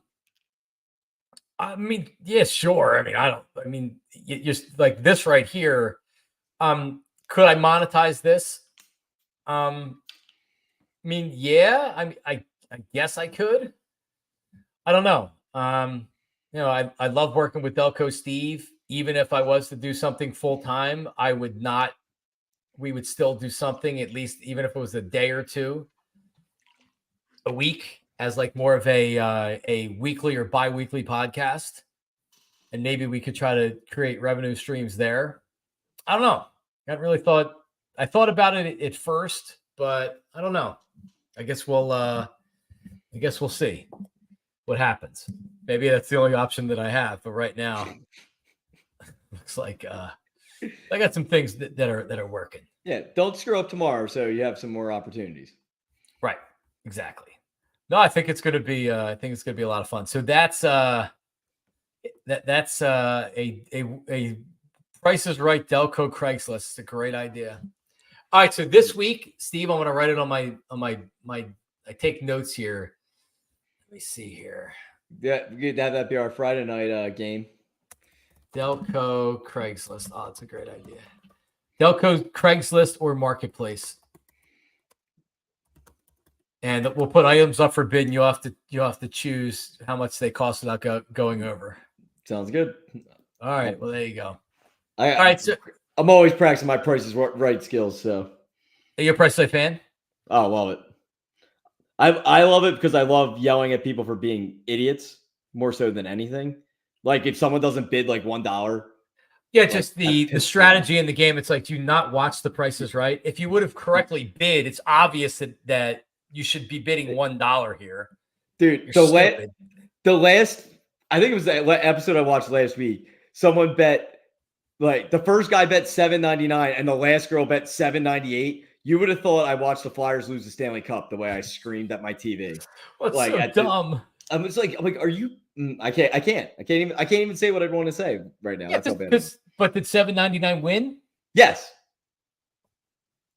mean, yeah, sure. I mean, just like this right here. Could I monetize this? I mean, yeah. I guess I could. I don't know. I love working with Delco Steve. Even if I was to do something full time, we would still do something, at least even if it was a day or two a week, as like more of a weekly or bi-weekly podcast. And maybe we could try to create revenue streams there. I don't know. I thought about it at first, but I don't know. I guess we'll see what happens. Maybe that's the only option that I have. But right now, looks like I got some things that are working.
Yeah, don't screw up tomorrow, so you have some more opportunities.
Right. Exactly. No, I think it's going to be. I think it's going to be a lot of fun. So that's a Price is Right Delco Craigslist. It's a great idea. All right. So this week, Steve, I'm going to write it on my. I take notes here. Let me see here.
Yeah, we could have that be our Friday night game.
Delco Craigslist. Oh, it's a great idea. Delco Craigslist or Marketplace. And we'll put items up for bid, and you have to choose how much they cost without going over.
Sounds good.
All right. Well, there you go.
All right. So I'm always practicing my Price is Right skills. So,
are you a Price is Right fan?
Oh, love it. I love it because I love yelling at people for being idiots more so than anything. Like if someone doesn't bid like $1.
Yeah, just the strategy in the game. It's like, do you not watch the Price is Right? If you would have correctly bid, it's obvious that you should be bidding $1 here.
Dude, the last, I think it was the episode I watched last week. Someone bet, like the first guy bet $7.99 and the last girl bet $7.98. You would have thought I watched the Flyers lose the Stanley Cup the way I screamed at my TV.
What's like, so dumb?
I'm like, are you? I can't even say what I want to say right now.
Yeah, but did $7.99 win?
Yes.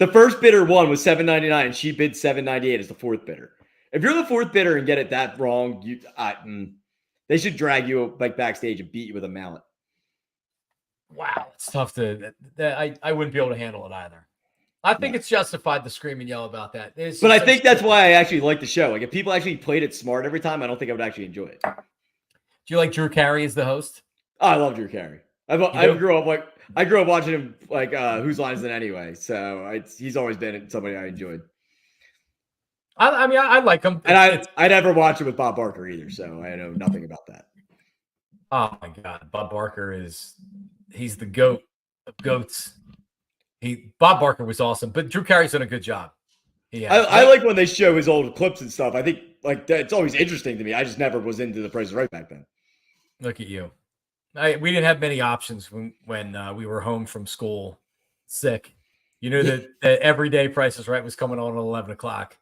The first bidder won was $7.99, and she bid $7.98 as the fourth bidder. If you're the fourth bidder and get it that wrong, they should drag you like backstage and beat you with a mallet.
Wow, it's tough to. I wouldn't be able to handle it either. I think it's justified to scream and yell about that.
But I think that's why I actually like the show. Like if people actually played it smart every time, I don't think I would actually enjoy it.
Do you like Drew Carey as the host?
Oh, I love Drew Carey. I grew up watching him like Whose Line Is It Anyway? So he's always been somebody I enjoyed.
I mean, I like him.
And I never watched it with Bob Barker either, so I know nothing about that.
Oh my God, Bob Barker he's the GOAT of goats. Bob Barker was awesome, but Drew Carey's done a good job.
I like when they show his old clips and stuff. I think like it's always interesting to me. I just never was into The Price is Right back then.
Look at you. We didn't have many options when we were home from school sick. You knew that every day Price is Right was coming on at 11 o'clock.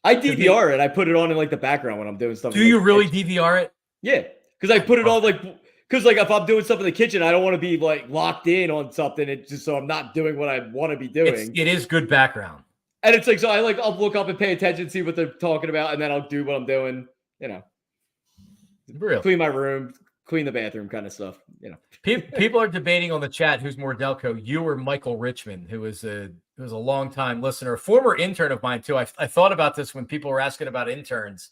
I DVR it. I put it on in like the background when I'm doing stuff.
Do you really DVR it?
Yeah, because I put it on because like if I'm doing stuff in the kitchen, I don't want to be like locked in on something. It's just so I'm not doing what I want to be doing.
It is good background.
And it's like, so I'll look up and pay attention, see what they're talking about, and then I'll do what I'm doing,
Really?
Clean my room, clean the bathroom kind of stuff,
People are debating on the chat who's more Delco, you or Michael Richmond, who was a longtime listener, a former intern of mine too. I thought about this when people were asking about interns,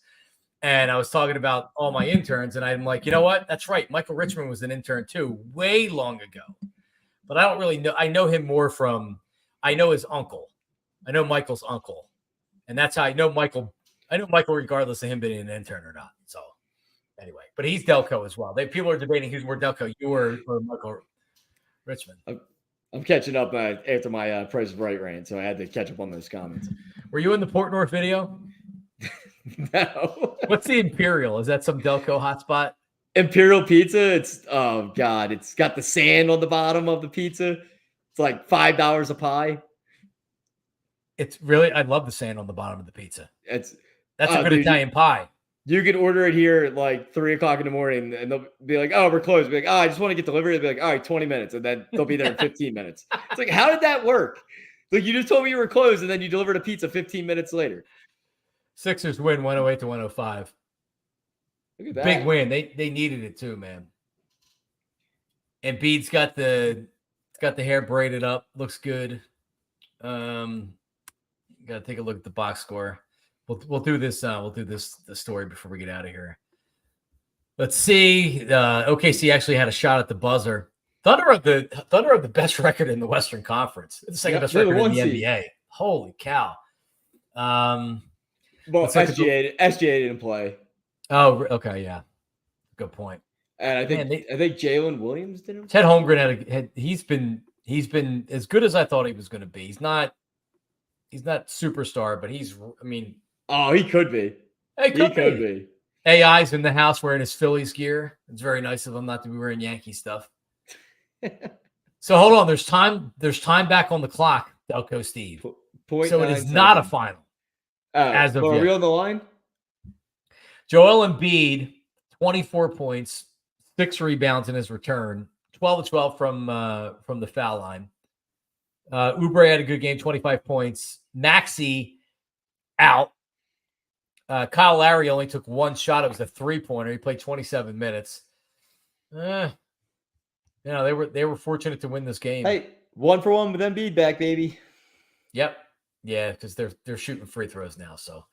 and I was talking about all my interns, and I'm like, you know what? That's right. Michael Richmond was an intern too, way long ago. But I don't really know. I know him more I know his uncle. I know Michael's uncle, and that's how I know Michael. I know Michael regardless of him being an intern or not. So anyway, but he's Delco as well. People are debating who's more Delco, you or Michael Richmond.
I'm catching up after my Price is Right rant, so I had to catch up on those comments.
Were you in the Port North video?
No.
What's the Imperial? Is that some Delco hotspot?
Imperial Pizza. It's it's got the sand on the bottom of the pizza. It's like $5 a pie.
It's really, I love the sand on the bottom of the pizza.
That's
a good Italian pie.
You can order it here at like 3 o'clock in the morning, and they'll be like, "Oh, we're closed." Be like, "Oh, I just want to get delivery." They'll be like, "All right, 20 minutes," and then they'll be there in 15 minutes. It's like, how did that work? Like, you just told me you were closed, and then you delivered a pizza 15 minutes later.
Sixers win 108-105.
Look at that.
Big win. They needed it too, man. Embiid's got the hair braided up. Looks good. Got to take a look at the box score. We'll do this. The story before we get out of here. Let's see. OKC actually had a shot at the buzzer. Thunder have the best record in the Western Conference. It's the second best record in the NBA. Holy cow!
Well, SGA didn't play.
Oh, okay, yeah, good point.
And I think Jalen Williams didn't.
Ted Holmgren he's been as good as I thought he was going to be. He's not superstar, but
he could be.
He could be. AI's in the house wearing his Phillies gear. It's very nice of him not to be wearing Yankee stuff. So hold on. There's time back on the clock, Delco Steve. So it is not a final. As of yet.
Are we on the line?
Joel Embiid, 24 points, 6 rebounds in his return, 12-12 from the foul line. Oubre had a good game, 25 points. Maxey out. Kyle Lowry only took one shot. It was a 3-pointer. He played 27 minutes. They were fortunate to win this game.
Hey, 1-for-1 with Embiid back, baby.
Yep. Yeah, because they're shooting free throws now. So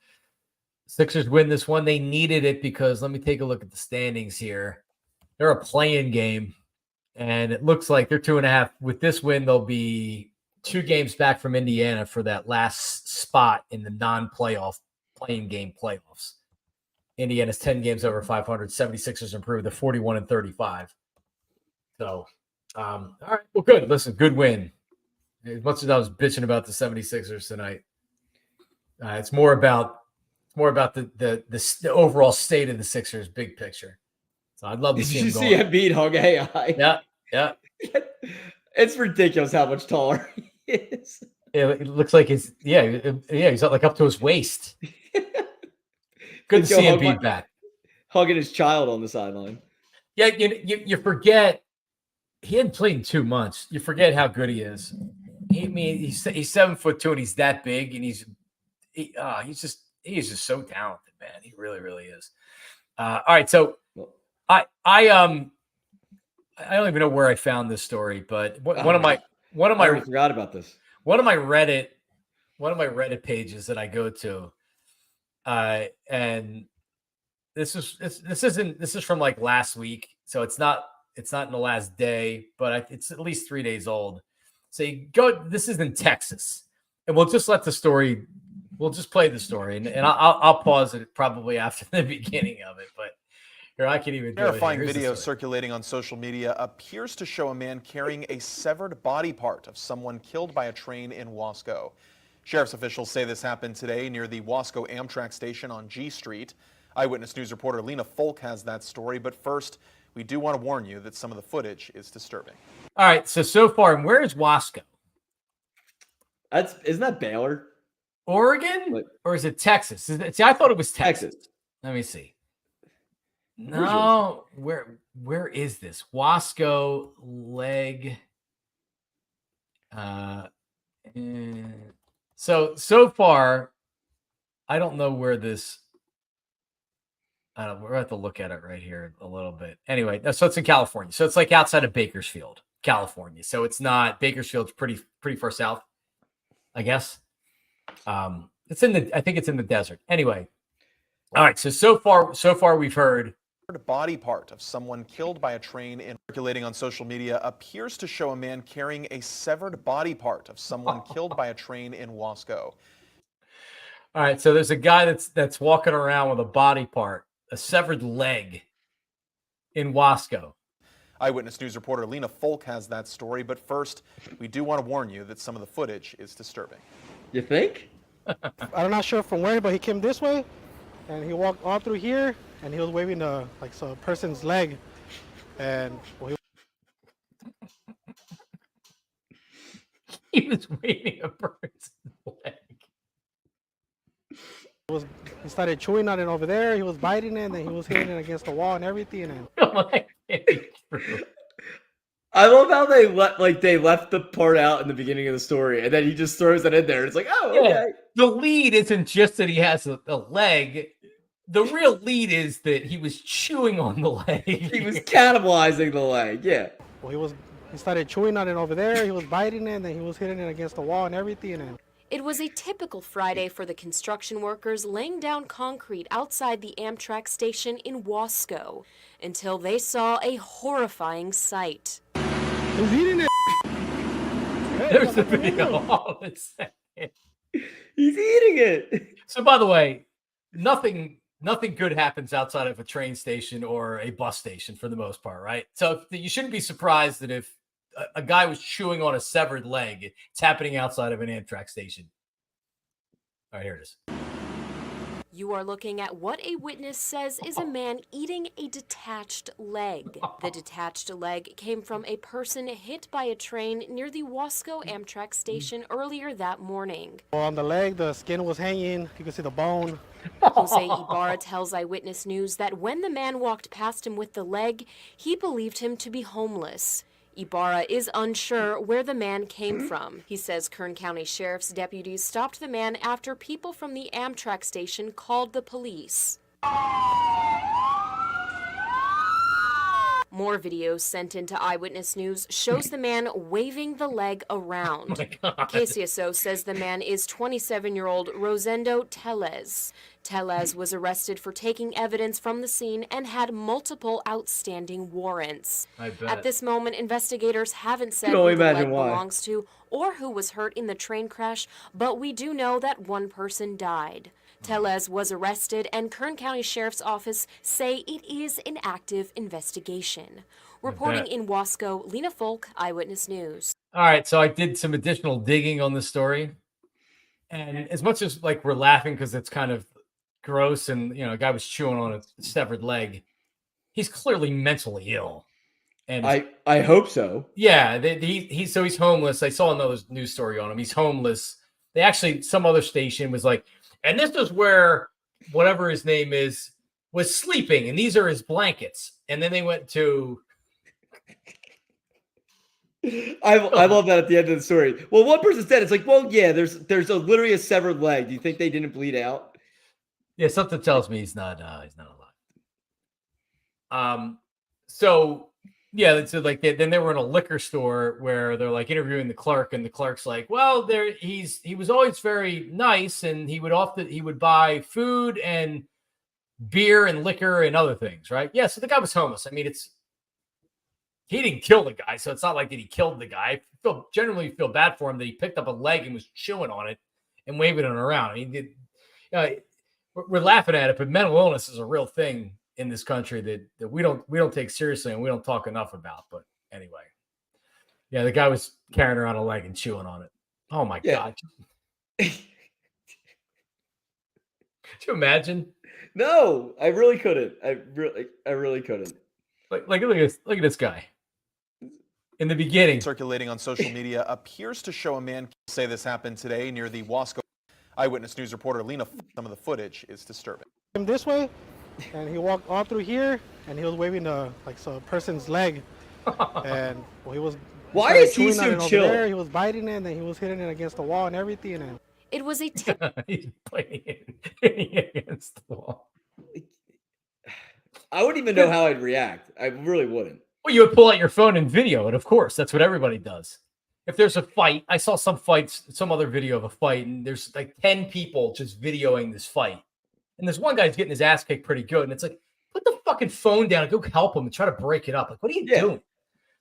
Sixers win this one. They needed it because let me take a look at the standings here. They're a play-in game, and it looks like they're 2.5. With this win, they'll be 2 games back from Indiana for that last spot in the non-playoff play-in game playoffs. Indiana's 10 games over 500. 76ers improved to 41-35. So, all right. Well, good. Listen, good win. As much as I was bitching about the 76ers tonight, it's more about the overall state of the Sixers, big picture. So I'd love to see him
Did you see Embiid hug AI?
Yeah.
It's ridiculous how much taller he is.
It looks like he's like up to his waist. Good to see Embiid back.
Hugging his child on the sideline.
Yeah, you forget he hadn't played in 2 months. You forget how good he is. he's 7'2" and he's that big, and he's just so talented, man. He really, really is. All right, so I don't even know where I found this story, but one of my
I forgot about this.
One of my Reddit pages that I go to, and this is from like last week, so it's not in the last day, but it's at least 3 days old. So you go. This is in Texas, and we'll just let the story. We'll just play the story, and I'll pause it probably after the beginning of it, but. Here, I can even do
Terrifying video circulating on social media appears to show a man carrying a severed body part of someone killed by a train in Wasco. Sheriff's officials say this happened today near the Wasco Amtrak station on G Street. Eyewitness News reporter Lena Folk has that story, but first, we do want to warn you that some of the footage is disturbing.
All right, so far, and where is Wasco?
Isn't that Baylor?
Oregon? Or is it Texas? See, I thought it was Texas. Let me see. No, where is this? Wasco leg. So far, I don't know where this. We're gonna have to look at it right here a little bit. Anyway, so it's in California. So it's like outside of Bakersfield, California. So it's not Bakersfield's pretty far south, I guess. I think it's in the desert. Anyway, all right. So far we've heard.
Body part of someone killed by a train in circulating on social media appears to show a man carrying a severed body part of someone killed by a train in Wasco.
All right, so there's a guy that's walking around with a body part, a severed leg in Wasco.
Eyewitness News reporter Lena Folk has that story, but first, we do want to warn you that some of the footage is disturbing.
You think?
I'm not sure from where, but he came this way, and he walked all through here, and he was waving a person's leg, and
he was waving a person's leg.
He started chewing on it over there. He was biting it, and then he was hitting it against the wall and everything. And
I love how they left the part out in the beginning of the story, and then he just throws it in there. It's like, oh, okay.
Yeah, the lead isn't just that he has a leg. The real lead is that he was chewing on the leg.
He was cannibalizing the leg, yeah.
Well, he started chewing on it over there. He was biting it, and then he was hitting it against the wall and everything. And
it was a typical Friday for the construction workers laying down concrete outside the Amtrak station in Wasco until they saw a horrifying sight.
He was eating it.
There's the video. All of a second.
He's eating it.
So, by the way, nothing good happens outside of a train station or a bus station for the most part, right? So you shouldn't be surprised that if a guy was chewing on a severed leg, it's happening outside of an Amtrak station. All right, here it is.
You are looking at what a witness says is a man eating a detached leg. The detached leg came from a person hit by a train near the Wasco Amtrak station earlier that morning.
On the leg, the skin was hanging. You can see the bone.
Jose Ibarra tells Eyewitness News that when the man walked past him with the leg, he believed him to be homeless. Ibarra is unsure where the man came from. He says Kern County Sheriff's deputies stopped the man after people from the Amtrak station called the police. More videos sent into Eyewitness News shows the man waving the leg around. KCSO says the man is 27-year-old Rosendo Tellez. Tellez was arrested for taking evidence from the scene and had multiple outstanding warrants. At this moment, investigators haven't said who the leg belongs to or who was hurt in the train crash, but we do know that one person died. Tellez was arrested, and Kern County Sheriff's Office say it is an active investigation. Reporting in Wasco, Lena Folk, Eyewitness News.
All right, so I did some additional digging on the story. And as much as we're laughing because it's kind of gross and, a guy was chewing on a severed leg, he's clearly mentally ill. And
I hope so.
Yeah, he's homeless. I saw another news story on him. He's homeless. They actually, some other station was like, and this is where whatever his name is was sleeping, and these are his blankets. And then they went to
I love that at the end of the story. Well, one person said it's like, well, yeah, there's literally a severed leg. Do you think they didn't bleed out?
Yeah, something tells me he's not alive. So yeah, so like then they were in a liquor store where they're like interviewing the clerk, and the clerk's like, well, he was always very nice, and he would buy food and beer and liquor and other things, right? Yeah, so the guy was homeless. I mean, he didn't kill the guy, so it's not like that he killed the guy. I generally feel bad for him that he picked up a leg and was chewing on it and waving it around. I mean, we're laughing at it, but mental illness is a real thing in this country that we don't take seriously and we don't talk enough about. But anyway, yeah, the guy was carrying around a leg and chewing on it. Oh my God. Could you imagine?
No, I really couldn't. I really couldn't.
Look at this guy. In the beginning,
circulating on social media appears to show a man say this happened today near the Wasco. Eyewitness News reporter Lena, some of the footage is disturbing.
Him this way, and he walked all through here, and he was waving a person's leg, and well, he was.
Why is he so chill?
There. He was biting it, and then he was hitting it against the wall and everything. And
it was a
he's playing it against the wall.
I wouldn't even know how I'd react. I really wouldn't.
Well, you would pull out your phone and video it, of course. That's what everybody does. If there's a fight, I saw some other video of a fight, and there's like 10 people just videoing this fight. And this one guy's getting his ass kicked pretty good. And it's like, put the fucking phone down and go help him and try to break it up. Like, what are you doing?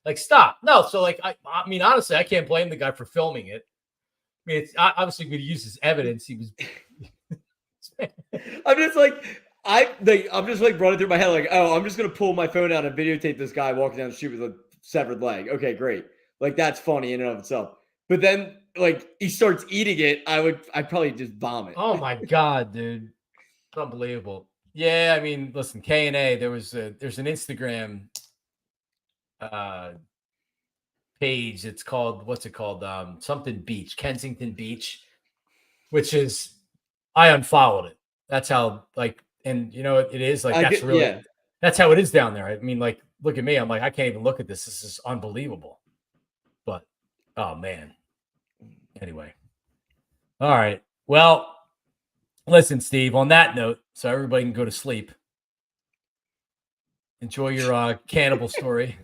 Like, stop. No, so like, I mean, honestly, I can't blame the guy for filming it. I mean, it's obviously going to use as evidence. He was.
I'm just like running through my head like, oh, I'm just gonna pull my phone out and videotape this guy walking down the street with a severed leg. Okay, great. Like that's funny in and of itself. But then like he starts eating it, I'd probably just vomit.
Oh my God, dude. It's unbelievable. Yeah, I mean, listen, K&A, there's an Instagram page. It's called, what's it called? Something Beach, Kensington Beach, which is, I unfollowed it. That's how, like, and you know, it is like, that's how it is down there. I mean, like, look at me. I'm like, I can't even look at this. This is unbelievable. But, oh man. Anyway. All right. Well, listen, Steve, on that note, so everybody can go to sleep. Enjoy your cannibal story.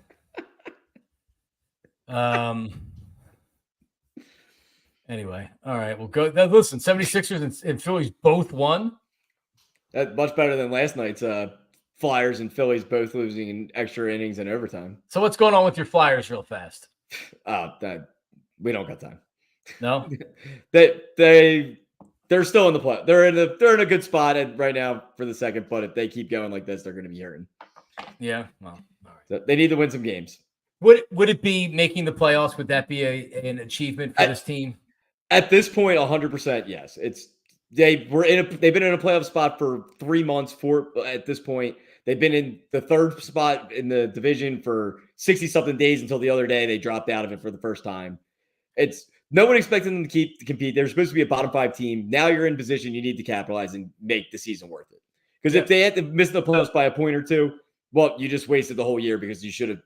Anyway, all right. Well, go. Listen, 76ers and Phillies both won.
That's much better than last night's Flyers and Phillies both losing in extra innings and overtime.
So what's going on with your Flyers real fast?
We don't got time.
No?
They're still in the play. They're in a good spot right now for the second, but if they keep going like this, they're going to be hurting.
Yeah. Well, all right.
So they need to win some games.
Would it be making the playoffs? Would that be an achievement for this team?
At this point, 100% yes. They've been in a playoff spot for 3 months. At this point, they've been in the third spot in the division for 60-something days until the other day they dropped out of it for the first time. It's no one expected them to compete. They're supposed to be a bottom 5 team. Now you're in position. You need to capitalize and make the season worth it. Because if they had to miss the playoffs by a point or two, well, you just wasted the whole year because you should have.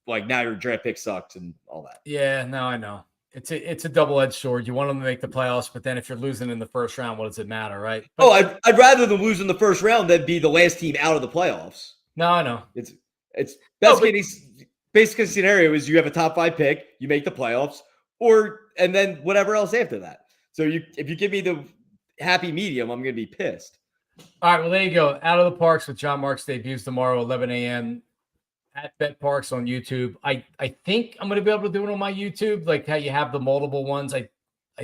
Like now your draft pick sucks and all that.
Yeah, no, I know. It's a double-edged sword. You want them to make the playoffs, but then if you're losing in the first round, what does it matter, right? But,
I'd rather them lose in the first round than be the last team out of the playoffs.
No, I know.
It's basic case scenario is you have a top 5 pick, you make the playoffs, and then whatever else after that. So if you give me the happy medium, I'm gonna be pissed.
All right, well there you go. Out of the Parks with John Marks debuts tomorrow, 11 a.m. at Bet Parks on YouTube. I think I'm going to be able to do it on my YouTube, like how you have the multiple ones. I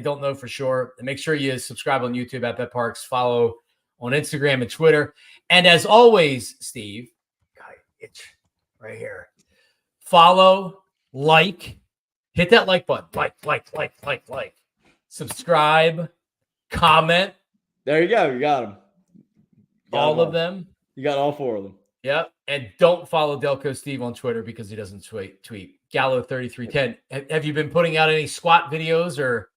don't know for sure. And make sure you subscribe on YouTube at Bet Parks. Follow on Instagram and Twitter. And as always, Steve, got an itch right here. Follow, hit that like button. Like. Subscribe, comment.
There you go. You got them.
All of them.
You got all 4 of them.
Yep. And don't follow Delco Steve on Twitter because he doesn't tweet. Gallo3310. Have you been putting out any squat videos or?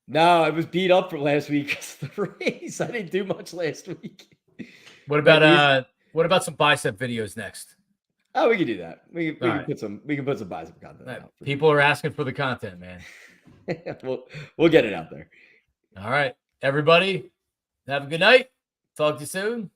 No, I was beat up for last week because of the race. I didn't do much last week.
What about some bicep videos next?
Oh, we can do that. We can
All right.
put some buy some content out.
People are asking for the content, man.
We'll get it out there.
All right, everybody, have a good night. Talk to you soon.